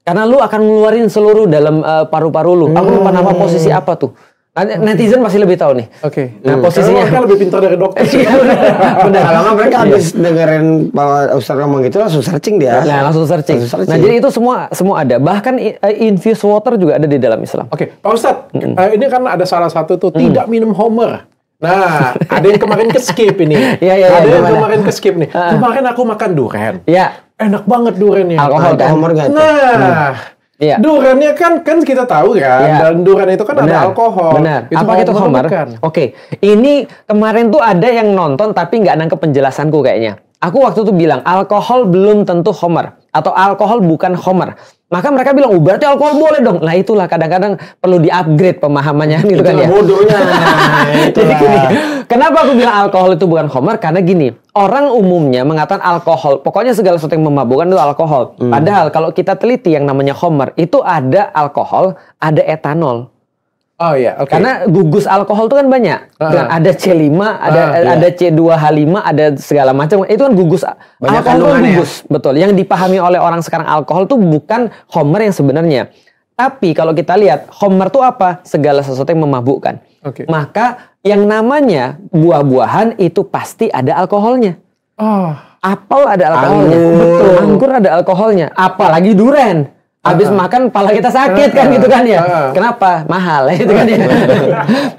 Karena lu akan ngeluarin seluruh dalam paru-paru lu. Aku lupa nama posisi apa tuh. Netizen masih lebih tahu nih. Oke. Nah, posisinya mereka lebih pintar dari dokter. Benar. Kalau nggak mereka habis dengerin Pak Ustaz ngomong gitu langsung searching dia. Nah, langsung searching. Nah, jadi itu semua ada. Bahkan infused water juga ada di dalam Islam. Oke, Pak Ustaz, ini kan ada salah satu tuh tidak minum Homer. Nah, ada yang kemarin ke-skip ini. Ada yang kemarin ke-skip nih. Kemarin aku makan durian. Iya. Enak banget duriannya. Alkohol kan? Nah, duriannya kan kita tahu kan, dan durian itu kan ada alkohol. Benar. Itu apa itu Homer? Kan? Oke, ini kemarin tuh ada yang nonton tapi nggak nangkep penjelasanku kayaknya. Aku waktu itu bilang alkohol belum tentu Homer atau alkohol bukan Homer. Maka mereka bilang, berarti alkohol boleh dong. Nah itulah kadang-kadang perlu di-upgrade pemahamannya gitu kan ya. Bodohnya. Jadi gini, kenapa aku bilang alkohol itu bukan Homer? Karena gini, orang umumnya mengatakan alkohol, pokoknya segala sesuatu yang memabukkan itu alkohol. Padahal kalau kita teliti yang namanya Homer, itu ada alkohol, ada etanol. Oh iya, oke. Karena gugus alkohol itu kan banyak. Ada C5, ada C2H5, ada segala macam. Itu kan gugus. Banyak alkohol itu gugus, betul. Yang dipahami oleh orang sekarang alkohol itu bukan Homer yang sebenarnya. Tapi kalau kita lihat, Homer itu apa? Segala sesuatu yang memabukkan. Maka yang namanya buah-buahan itu pasti ada alkoholnya. Apel ada alkoholnya. Betul. Anggur ada alkoholnya. Apalagi durian. Habis makan kepala kita sakit kan gitu kan ya. Kenapa? Mahal gitu kan ya.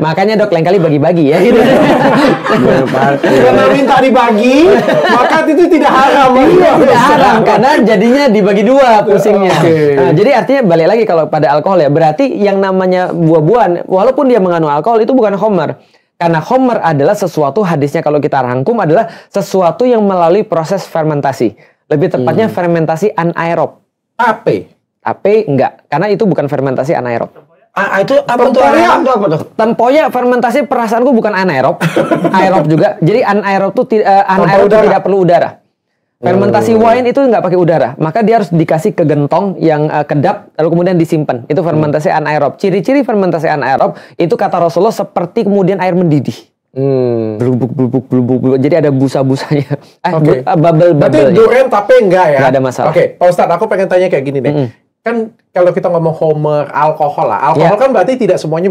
Makanya dok lain kali bagi-bagi ya gitu. Karena minta dibagi, maka itu tidak haram. Tidak haram karena jadinya dibagi dua pusingnya. Nah, jadi artinya balik lagi kalau pada alkohol ya. Berarti yang namanya buah-buahan walaupun dia mengandung alkohol itu bukan Homer. Karena Homer adalah sesuatu hadisnya kalau kita rangkum adalah sesuatu yang melalui proses fermentasi. Lebih tepatnya fermentasi anaerob. AP enggak, karena itu bukan fermentasi anaerob. Itu apa tuh? Apa tuh? Tempoyak fermentasi perasaanku bukan anaerob, aerob juga. Jadi anaerob itu anaerob tidak perlu udara. Fermentasi wine itu nggak pakai udara, maka dia harus dikasih ke gentong yang kedap, lalu kemudian disimpan. Itu fermentasi anaerob. Ciri-ciri fermentasi anaerob itu kata Rasulullah seperti kemudian air mendidih. Blubuk. Jadi ada busa-busanya. Bubble-bubble. Berarti durian tapi enggak ya? Enggak ada masalah. Oke, Pak Ustadz, aku pengen tanya kayak gini deh. Kan kalau kita ngomong Homer, alkohol lah. Alkohol kan berarti tidak semuanya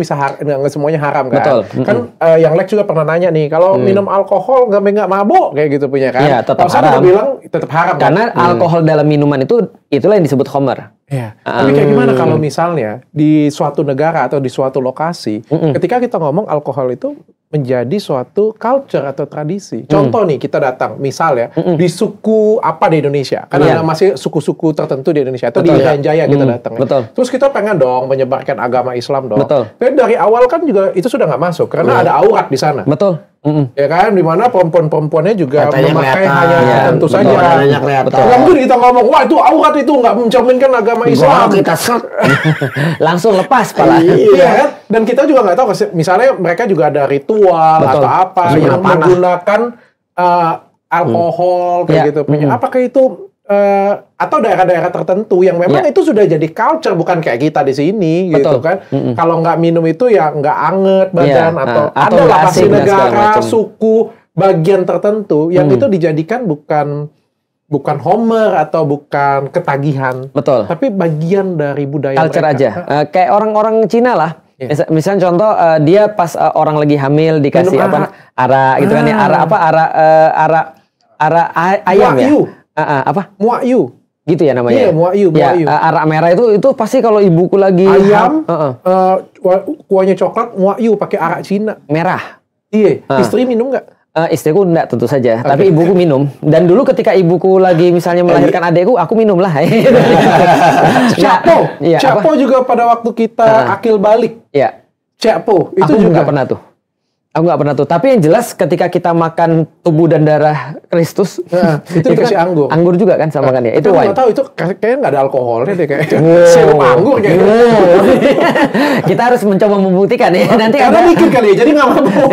semuanya haram kan? Betul. Kan yang Lex juga pernah nanya nih, kalau minum alkohol nggak mabuk kayak gitu punya kan? Iya, tetap haram. Bilang tetap haram. Karena alkohol dalam minuman itulah yang disebut Homer. Iya. Tapi kayak gimana kalau misalnya di suatu negara atau di suatu lokasi, ketika kita ngomong alkohol itu menjadi suatu culture atau tradisi. Contoh nih, kita datang, misal ya, di suku apa di Indonesia. Karena ada masih suku-suku tertentu di Indonesia. Atau di Irian Jaya kita datang. Terus kita pengen dong menyebarkan agama Islam dong. Tapi dari awal kan juga itu sudah nggak masuk. Karena ada aurat di sana. Ya kan, dimana perempuan-perempuannya juga memakai hanya tentu saja. Lalu kita ngomong, wah itu aurat itu nggak mencerminkan agama Islam. Kita set. Langsung lepas pala. Iya kan? Dan kita juga nggak tahu, misalnya mereka juga ada ritual atau apa yang menggunakan alkohol kayak gitu punya. Apakah itu atau daerah-daerah tertentu yang memang itu sudah jadi culture, bukan kayak kita di sini gitu kan. Kalau nggak minum itu ya nggak anget badan atau ada lah pasti negara, suku, bagian tertentu yang itu dijadikan bukan homer atau bukan ketagihan. Betul. Tapi bagian dari budaya culture mereka. aja. Kayak orang-orang Cina lah. Misalnya contoh dia pas orang lagi hamil dikasih ara gitu kan ya. Ara ayam ya. Apa? Muayu. Gitu ya namanya. Iya, muayu. Arak merah itu pasti kalau ibuku lagi ayam, kuahnya coklat, muayu pakai arak Cina. Merah. Iya. Istri minum nggak? Istriku enggak tentu saja, tapi ibuku minum. Dan dulu ketika ibuku lagi misalnya melahirkan adekku, aku minum lah. Capo juga pada waktu kita akil balik. Iya. Capo itu aku juga nggak pernah tuh. Aku nggak pernah tuh. Tapi yang jelas ketika kita makan tubuh dan darah Kristus, itu dikasih kan anggur. Anggur juga kan sama kan ya. Itu wine. Nggak tahu itu kayaknya nggak ada alkoholnya deh kayak. Sirup anggur kayak. Kita harus mencoba membuktikan ya. Nanti karena mikir kali ya, jadi nggak mabuk.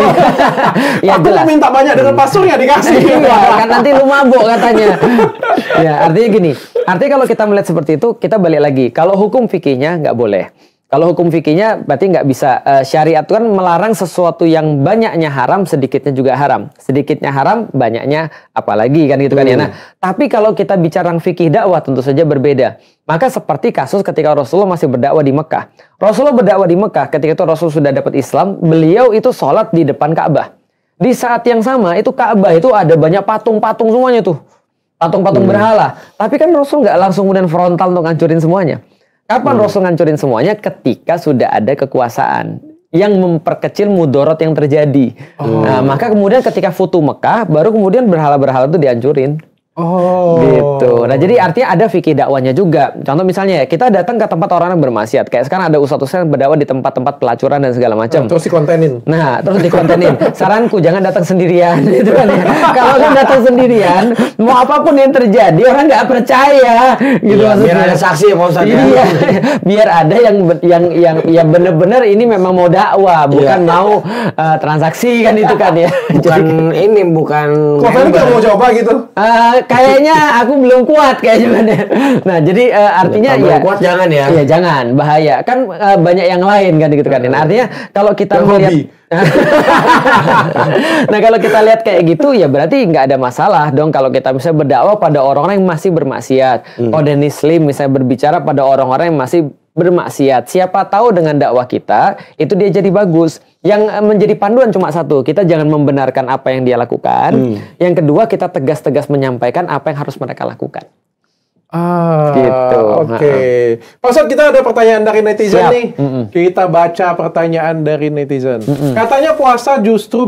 Ya, aku mau minta banyak dengan pasurnya dikasih. Kan nanti lu mabuk katanya. Ya artinya gini. Artinya kalau kita melihat seperti itu, kita balik lagi. Kalau hukum fikihnya nggak boleh. Kalau hukum fikihnya berarti nggak bisa. Syariat itu kan melarang sesuatu yang banyaknya haram, sedikitnya juga haram. Sedikitnya haram, banyaknya apalagi kan gitu kan ya. Nah, tapi kalau kita bicara fikih dakwah tentu saja berbeda. Maka seperti kasus ketika Rasulullah masih berdakwah di Mekah. Rasulullah berdakwah di Mekah, ketika itu Rasul sudah dapat Islam, beliau itu sholat di depan Ka'bah. Di saat yang sama, itu Ka'bah itu ada banyak patung-patung semuanya tuh. Patung-patung berhala. Tapi kan Rasul nggak langsung kemudian frontal untuk ngancurin semuanya. Kapan Rasul ngancurin semuanya? Ketika sudah ada kekuasaan yang memperkecil mudorot yang terjadi. Nah, maka kemudian ketika Futu Mekah, baru kemudian berhala-berhala itu dihancurin. Gitu. Nah, jadi artinya ada fikih dakwanya juga. Contoh misalnya ya, kita datang ke tempat orang yang bermaksiat. Kayak sekarang ada ustadz-ustadz yang berdakwah di tempat-tempat pelacuran dan segala macam. Terus dikontenin. Nah, terus dikontenin. Saranku jangan datang sendirian, gitu kan ya. Kalau kan datang sendirian, mau apapun yang terjadi orang nggak percaya, gitu maksudnya. Biar ada saksi ya Pak Ustadz. Iya, biar ada yang benar-benar ini memang mau dakwah, bukan mau transaksi kan itu kan ya. Bukan. Kok Ferry nggak mau coba gitu? Kayaknya aku belum kuat kayaknya. Nah, jadi artinya belum kuat jangan ya. Iya, jangan, bahaya. Kan banyak yang lain kan gitu kan. Nah, artinya kalau kita melihat nah, kalau kita lihat kayak gitu ya berarti nggak ada masalah dong kalau kita bisa berdakwah pada orang-orang yang masih bermaksiat. Muslim misalnya berbicara pada orang-orang yang masih bermaksiat. Siapa tahu dengan dakwah kita itu dia jadi bagus. Yang menjadi panduan cuma satu, kita jangan membenarkan apa yang dia lakukan. Yang kedua, kita tegas-tegas menyampaikan apa yang harus mereka lakukan. Gitu. Oke. Pak Ustadz, kita ada pertanyaan dari netizen nih. Kita baca pertanyaan dari netizen. Katanya puasa justru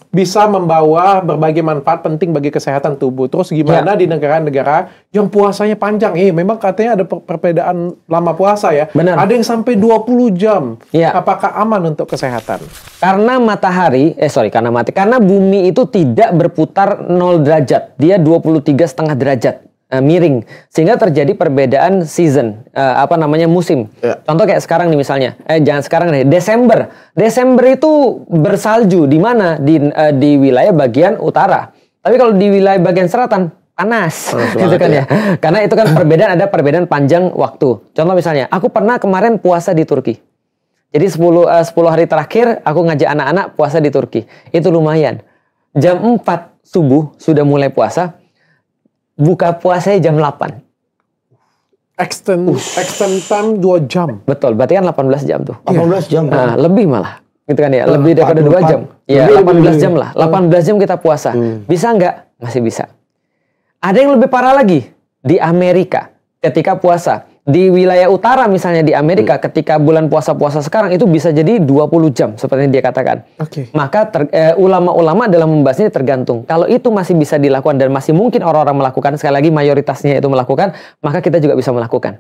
bisa membawa berbagai manfaat penting bagi kesehatan tubuh. Terus gimana di negara-negara yang puasanya panjang? Memang katanya ada perbedaan lama puasa ya. Benar. Ada yang sampai 20 jam. Apakah aman untuk kesehatan? Karena karena bumi itu tidak berputar 0 derajat. Dia 23,5 derajat. Miring, sehingga terjadi perbedaan season, musim. Contoh kayak sekarang nih misalnya, jangan sekarang nih, Desember itu bersalju di mana di wilayah bagian utara. Tapi kalau di wilayah bagian selatan panas gitu kan ya. Karena itu kan ada perbedaan panjang waktu. Contoh misalnya, aku pernah kemarin puasa di Turki. Jadi 10 hari terakhir aku ngajak anak-anak puasa di Turki. Itu lumayan. Jam 4 subuh sudah mulai puasa. Buka puasanya jam 8. Extend time 2 jam. Betul, berarti kan 18 jam tuh. 18 jam. Nah, lebih malah. Gitu kan ya, lebih daripada 2 jam. Ya, 18 jam lah. 18 jam kita puasa. Bisa nggak? Masih bisa. Ada yang lebih parah lagi. Di Amerika, ketika puasa. Di wilayah utara misalnya di Amerika, ketika bulan puasa-puasa sekarang itu bisa jadi 20 jam seperti yang dia katakan. Maka ulama-ulama dalam membahasnya tergantung. Kalau itu masih bisa dilakukan dan masih mungkin orang-orang melakukan, sekali lagi mayoritasnya itu melakukan, maka kita juga bisa melakukan.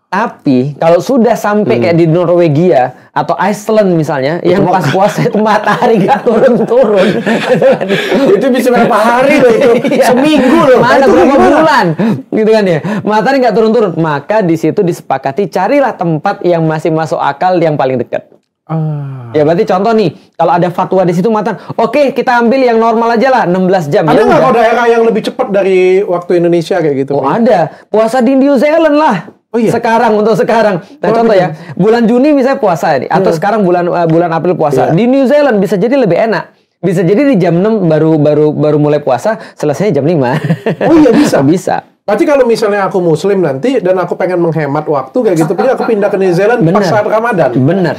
Tapi kalau sudah sampai kayak di Norwegia atau Iceland misalnya, yang pas puasa itu matahari nggak turun-turun, itu bisa berapa hari loh itu? Seminggu loh. Mana berapa bulan, gitu kan ya? Matahari nggak turun-turun, maka di situ disepakati carilah tempat yang masih masuk akal yang paling dekat. Ya berarti contoh nih, kalau ada fatwa di situ matan, oke kita ambil yang normal aja lah, 16 jam. Ada nggak kalau daerah yang lebih cepat dari waktu Indonesia kayak gitu? Oh ada, puasa di New Zealand lah. Oh iya. Sekarang untuk sekarang. Nah contoh ya, bulan Juni misalnya puasa ini, atau sekarang bulan April puasa. Di New Zealand bisa jadi lebih enak. Bisa jadi di jam 6 baru mulai puasa, selesai jam 5. Oh iya bisa. Bisa. Berarti kalau misalnya aku muslim nanti dan aku pengen menghemat waktu kayak gitu, aku pindah ke New Zealand pas saat Ramadan. Bener.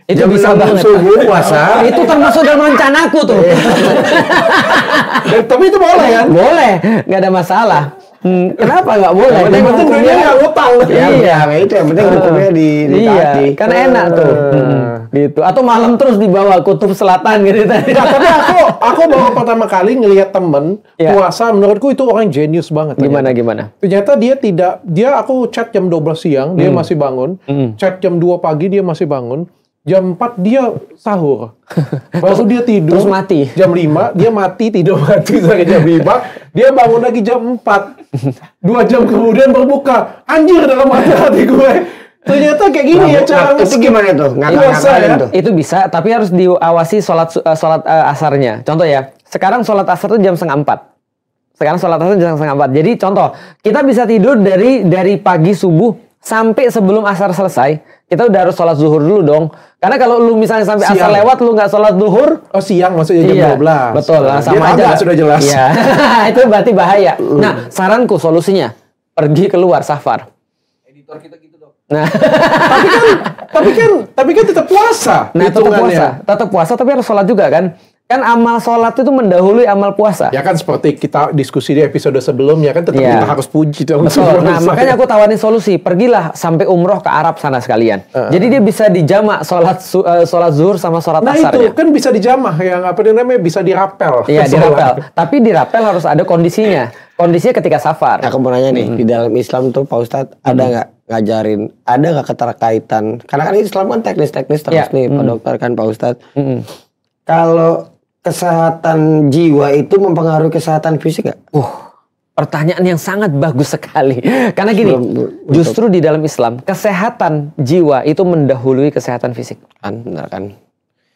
Itu jam bisa banget. Subuh puasa. Itu termasuk dalam rencanaku tuh. Tapi itu boleh kan? Boleh, nggak ada masalah. Kenapa nggak boleh? Yang penting duitnya nggak ngutang. Iya, itu yang penting hukumnya ditaati. Iya, kan enak tuh. Gitu. Atau malam terus dibawa kutub selatan gitu tadi. Nah, tapi aku baru pertama kali ngelihat temen puasa, menurutku itu orang jenius banget. Gimana? Ternyata aku chat jam 12 siang, dia masih bangun. Chat jam 2 pagi, dia masih bangun. Jam 4 dia sahur. Baru dia tidur. Terus mati. Jam 5 dia mati, tidur mati sampai jam 5. Dia bangun lagi jam 4. 2 jam kemudian berbuka. Anjir dalam hati gue. Ternyata kayak gini ya cara itu gimana tuh? Ngakak-ngakain tuh. Itu bisa, tapi harus diawasi sholat asarnya. Contoh ya, sekarang sholat asar itu jam 3:30. Sekarang sholat asar jam 3:30. Jadi contoh, kita bisa tidur dari pagi subuh sampai sebelum asar selesai. Kita udah harus sholat zuhur dulu dong. Karena kalau lu misalnya sampai asar lewat, lu nggak sholat zuhur. Oh siang maksudnya jam 12. Betul, sama aja. Sudah jelas. Iya. Itu berarti bahaya. Nah, saranku solusinya, pergi keluar safar. Editor kita gitu dong. Nah, tapi kan tetap puasa. Nah, tetap puasa tapi harus sholat juga kan. Kan amal sholat itu mendahului amal puasa. Ya kan seperti kita diskusi di episode sebelumnya kan tetap kita harus puji dong. Betul. Nah makanya aku tawarin solusi. Pergilah sampai umroh ke Arab sana sekalian. Jadi dia bisa dijamak sholat zuhur sama sholat asarnya. Nah itu kan bisa dijamah. Yang apa namanya bisa dirapel. Iya dirapel. Tapi dirapel harus ada kondisinya. Kondisinya ketika safar. Aku mau nanya nih, di dalam Islam tuh Pak Ustadz ada nggak ngajarin, ada nggak keterkaitan? Karena kan Islam kan teknis-teknis terus nih Pak Dokter kan Pak Ustadz. Kalau kesehatan jiwa itu mempengaruhi kesehatan fisik nggak? Pertanyaan yang sangat bagus sekali. Karena gini, justru di dalam Islam, kesehatan jiwa itu mendahului kesehatan fisik. Kan, benar kan?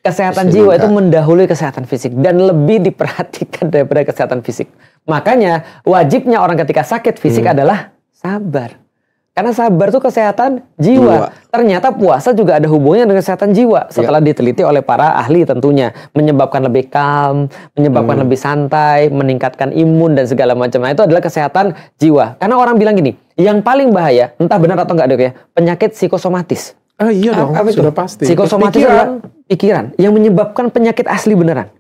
Kesehatan jiwa itu mendahului kesehatan fisik dan lebih diperhatikan daripada kesehatan fisik. Makanya wajibnya orang ketika sakit fisik adalah sabar. Karena sabar itu kesehatan jiwa. Ternyata puasa juga ada hubungannya dengan kesehatan jiwa. Setelah diteliti oleh para ahli tentunya. Menyebabkan lebih calm, menyebabkan lebih santai, meningkatkan imun dan segala macam. Nah itu adalah kesehatan jiwa. Karena orang bilang gini, yang paling bahaya, entah benar atau enggak dok ya, penyakit psikosomatis. Iya dong, sudah pasti. Psikosomatis adalah pikiran yang menyebabkan penyakit asli beneran.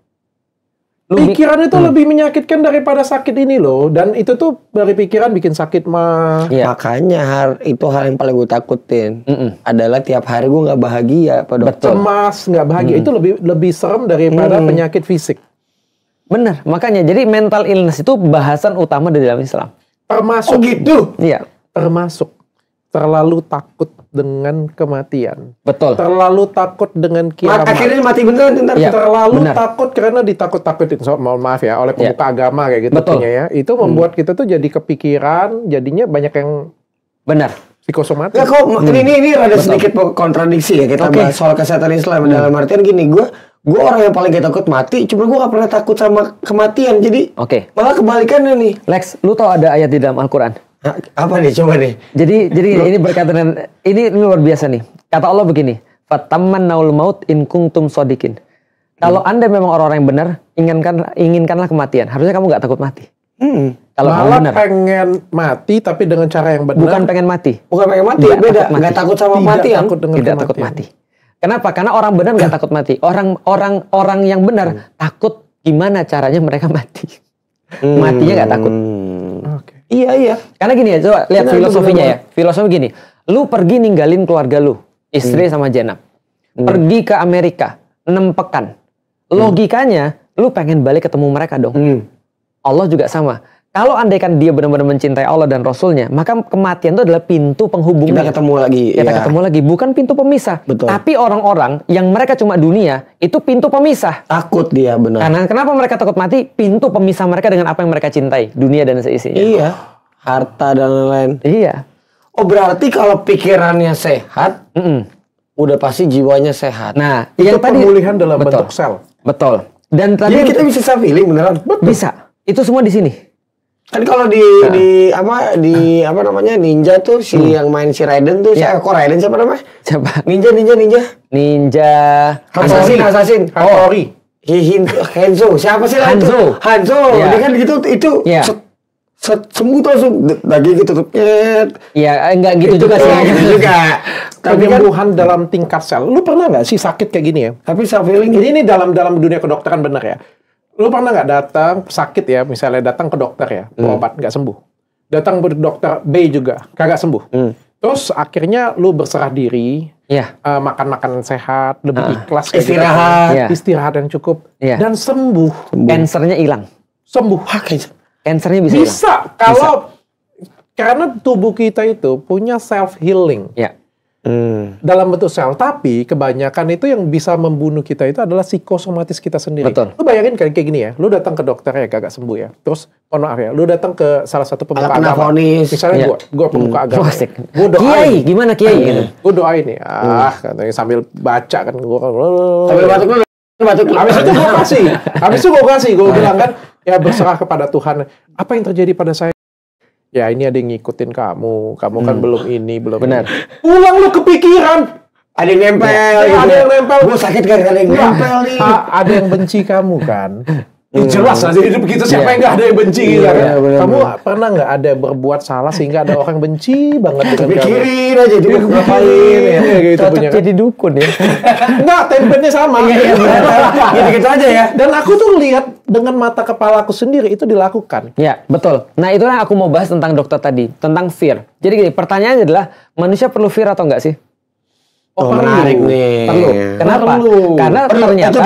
Pikiran itu lebih menyakitkan daripada sakit ini loh. Dan itu tuh dari pikiran bikin sakit mah. Makanya itu hal yang paling gue takutin. Adalah tiap hari gue nggak bahagia, Pak Dokter. Cemas, nggak bahagia. Itu lebih serem daripada penyakit fisik. Bener, makanya jadi mental illness itu bahasan utama di dalam Islam. Termasuk gitu. Iya. Termasuk terlalu takut dengan kematian. Betul. Terlalu takut dengan kiamat. Akhirnya mati beneran. Terlalu takut karena ditakut-takutin. Mohon maaf ya, oleh pemuka agama kayak gitu. Betul. Ya. Itu membuat kita tuh jadi kepikiran, jadinya banyak yang benar. Psikosomatis. Ya kok ini ada sedikit kontradiksi ya kita bahas soal kesehatan Islam. Dalam artian gini, gue orang yang paling gak takut mati, cuma gue gak pernah takut sama kematian. Jadi malah kebalikannya nih. Lex, lu tau ada ayat di dalam Al-Quran? Apa nih? Coba nih. Jadi ini berkaitan dengan ini luar biasa nih. Kata Allah begini, "Fatamannawul maut in kuntum shodiqin." Kalau Anda memang orang-orang yang benar, inginkanlah kematian. Harusnya kamu nggak takut mati. Kalau kamu benar. Pengen mati tapi dengan cara yang benar. Bukan pengen mati. Bukan pengen mati, beda. Nggak takut sama mati ya. Tidak takut mati. Kenapa? Karena orang benar nggak takut mati. Orang yang benar takut gimana caranya mereka mati. Matinya nggak takut. Iya. Karena gini ya, coba lihat filosofinya ya. Filosofi gini, lu pergi ninggalin keluarga lu, istri sama Jenab. Pergi ke Amerika, 6 pekan. Logikanya, lu pengen balik ketemu mereka dong. Allah juga sama. Kalau andaikan dia benar-benar mencintai Allah dan Rasulnya, maka kematian itu adalah pintu penghubungnya. Kita ketemu lagi. Ketemu lagi, bukan pintu pemisah. Betul. Tapi orang-orang yang mereka cuma dunia, itu pintu pemisah. Takut dia, benar. Karena kenapa mereka takut mati? Pintu pemisah mereka dengan apa yang mereka cintai, dunia dan seisinya. Iya. Harta dan lain-lain. Iya. Oh berarti kalau pikirannya sehat, udah pasti jiwanya sehat. Nah, itu yang tadi pemulihan dalam bentuk sel. Betul. Dan tadi Jadi kita bisa self healing beneran? bisa. Itu semua di sini. Kan kalau di apa namanya Ninja tuh yang main si Raiden tuh kok Raiden siapa namanya? Siapa? Ninja Assassin. Hattori. Hanzo. Siapa sih lah itu? Hanzo. Dia kan gitu itu sembuh tuh langsung daging tutup nyet. Iya, enggak gitu juga sih. Gitu juga. Penyembuhan dalam tingkat sel. Lu pernah nggak sih sakit kayak gini ya? Tapi self healing ini dalam dunia kedokteran bener ya. Lu pernah nggak datang sakit ya, misalnya datang ke dokter ya, berobat nggak sembuh. Datang ke dokter B juga, kagak sembuh. Terus akhirnya lu berserah diri, makan makanan sehat, lebih ikhlas, istirahat yang cukup, dan sembuh. Kansernya hilang. Sembuh. Kansernya bisa hilang. Kalau karena tubuh kita itu punya self healing. Dalam bentuk sel, tapi kebanyakan itu yang bisa membunuh kita itu adalah psikosomatis kita sendiri. Betul. Lu bayangin kayak gini ya, lu datang ke dokter ya kagak sembuh ya, terus maaf ya, lu datang ke salah satu pemuka agama, misalnya gua pemuka agama, gua doain, Kiai, gimana Kiai? Gua doain nih, katanya sambil baca kan, gua sambil batuk. Habis itu gua kasih, gua bilang kan, ya berserah kepada Tuhan, apa yang terjadi pada saya? Ya ini ada yang ngikutin kamu kan belum Benar. Pulang lu kepikiran. Ada yang nempel. Ada yang nempel. Gue sakit kan ada yang nempel nih. Ada yang benci kamu kan. Jelas aja hidup kita siapa yang nggak ada yang benci gitu kan. Kamu pernah nggak ada berbuat salah sehingga ada orang benci banget dengan kamu? Pikirin aja dia ngapain ya gitu punya. Jadi dukun ya. Enggak, template-nya sama. Gitu aja ya. Dan aku tuh lihat dengan mata kepala aku sendiri itu dilakukan. Ya, betul. Nah, itulah yang aku mau bahas tentang dokter tadi, tentang fear. Jadi gini, pertanyaannya adalah manusia perlu fear atau enggak sih? Menarik nih. Perlu. Kenapa? Karena ternyata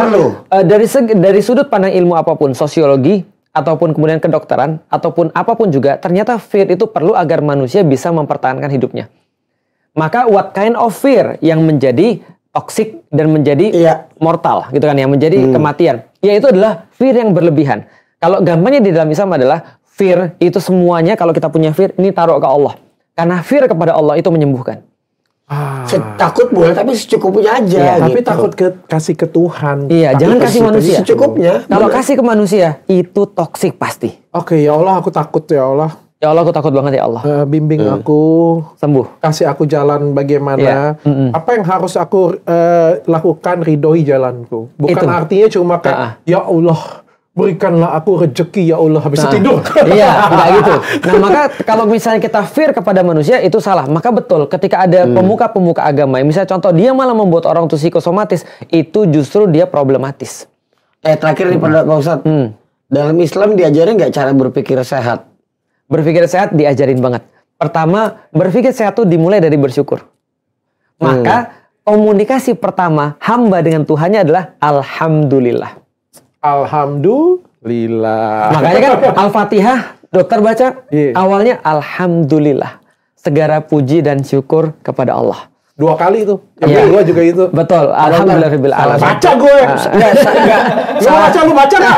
dari sudut pandang ilmu apapun, sosiologi ataupun kemudian kedokteran ataupun apapun juga, ternyata fear itu perlu agar manusia bisa mempertahankan hidupnya. Maka what kind of fear yang menjadi toksik dan menjadi mortal gitu kan, yang menjadi kematian, yaitu adalah fear yang berlebihan. Kalau gampangnya di dalam Islam adalah fear itu semuanya, kalau kita punya fear ini taruh ke Allah, karena fear kepada Allah itu menyembuhkan. Takut boleh tapi secukupnya aja. Tapi takut kasih ke Tuhan. Jangan kasih manusia. Secukupnya. Kalau kasih ke manusia itu toksik pasti. Oke, ya Allah aku takut ya Allah. Ya Allah aku takut banget ya Allah. Bimbing aku sembuh. Kasih aku jalan bagaimana. Apa yang harus aku lakukan, ridhoi jalanku. Bukan artinya cuma kayak ya Allah berikanlah aku rezeki ya Allah, habis tidur. Enggak gitu. Nah, maka kalau misalnya kita fear kepada manusia itu salah. Maka betul ketika ada pemuka-pemuka agama, misalnya contoh dia malah membuat orang itu psikosomatis, itu justru dia problematis. Terakhir nih Pak Ustadz. Dalam Islam diajarin nggak cara berpikir sehat? Berpikir sehat diajarin banget. Pertama, berpikir sehat itu dimulai dari bersyukur. Maka komunikasi pertama hamba dengan Tuhannya adalah Alhamdulillah. Alhamdulillah. Makanya kan Al-Fatihah dokter baca awalnya Alhamdulillah. Segala puji dan syukur kepada Allah. 2 kali itu. Yang kedua juga itu. Betul. Alhamdulillahirabbil alamin. Baca gue. Lu baca enggak?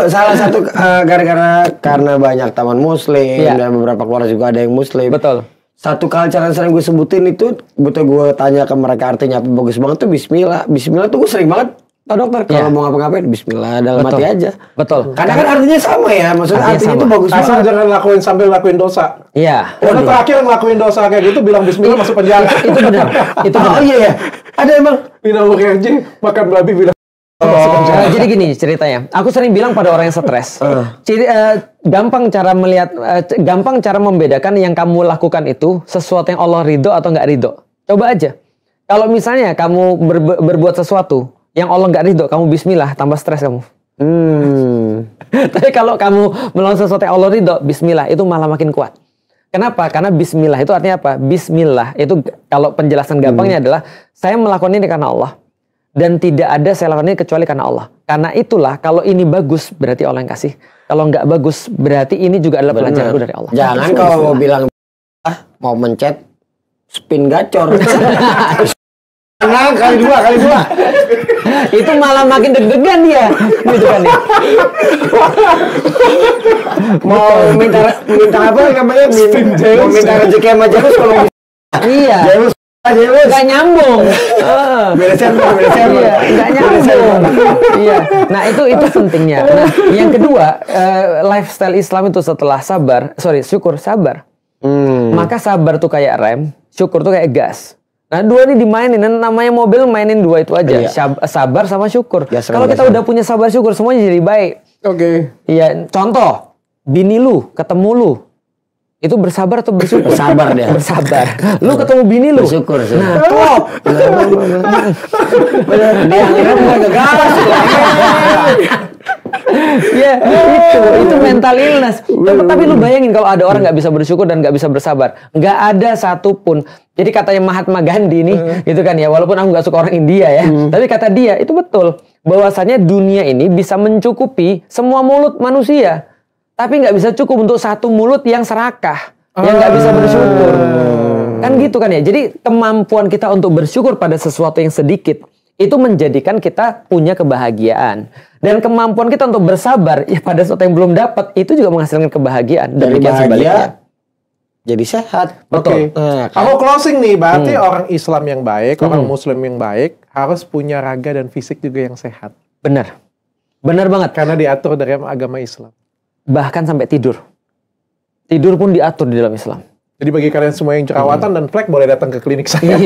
Salah satu karena banyak taman muslim dan beberapa keluarga juga ada yang muslim. Betul. Satu culture yang sering gue sebutin itu, betul gue tanya ke mereka artinya apa, bagus banget tuh Bismillah. Bismillah tuh gue sering banget. Dokter, kalau mau ngapa-ngapain Bismillah dalam hati aja. Betul. Karena kan artinya sama ya, maksudnya artinya itu bagus banget. Asal jangan lakuin sambil lakuin dosa. Iya. Karena terakhir ngelakuin dosa kayak gitu bilang Bismillah masuk penjara. Itu benar. Itu benar. Oh iya ya. Ada emang minum kerja makan babi bilang masuk penjara. Jadi gini ceritanya. Aku sering bilang pada orang yang stres. Gampang cara membedakan yang kamu lakukan itu sesuatu yang Allah ridho atau nggak ridho. Coba aja. Kalau misalnya kamu berbuat sesuatu yang Allah nggak ridho, kamu Bismillah, tambah stres kamu. Tapi kalau kamu melakukan sesuatu yang Allah ridho, Bismillah, itu malah makin kuat. Kenapa? Karena Bismillah itu artinya apa? Bismillah itu kalau penjelasan gampangnya adalah saya melakukan ini karena Allah. Dan tidak ada saya lakukan ini kecuali karena Allah. Karena itulah kalau ini bagus berarti Allah yang kasih. Kalau nggak bagus berarti ini juga adalah pelajaran dari Allah. Jangan kalau mau bilang mau mencet spin gacor. Kali dua. Itu malah makin deg-degan dia, gitu kan ya. Mau minta apa namanya? Mau minta rezeki sama Janus kalau iya. Nggak nyambung. Beda server. Iya, nggak nyambung. Iya. Nah itu pentingnya. Nah yang kedua, lifestyle Islam itu setelah syukur sabar. Maka sabar tuh kayak rem, syukur tuh kayak gas. Nah dua ini dimainin, namanya mobil mainin dua itu aja. Sabar sama syukur. Kalau kita udah punya sabar syukur, semuanya jadi baik. Oke. Iya, contoh, bini lu ketemu lu. Itu bersabar atau bersyukur? Bersabar dia. Bersabar. Lu ketemu bini lu. Bersyukur. Nah, klop. Dia akhirnya mulai ngegas. Ya, itu mental illness. Tapi lu bayangin kalau ada orang nggak bisa bersyukur dan nggak bisa bersabar. Nggak ada satupun. Jadi katanya Mahatma Gandhi nih, gitu kan ya. Walaupun aku nggak suka orang India ya. Tapi kata dia, itu betul. Bahwasanya dunia ini bisa mencukupi semua mulut manusia. Tapi nggak bisa cukup untuk satu mulut yang serakah, yang nggak bisa bersyukur. Kan gitu kan ya. Jadi kemampuan kita untuk bersyukur pada sesuatu yang sedikit, itu menjadikan kita punya kebahagiaan. Dan kemampuan kita untuk bersabar, ya pada sesuatu yang belum dapat, itu juga menghasilkan kebahagiaan. Dari bahagia, jadi sehat. Betul. Aku closing nih, berarti orang Islam yang baik, orang Muslim yang baik, harus punya raga dan fisik juga yang sehat. Benar. Benar banget. Karena diatur dari agama Islam. Bahkan sampai tidur. Tidur pun diatur di dalam Islam. Jadi bagi kalian semua yang jerawatan dan flek boleh datang ke klinik saya.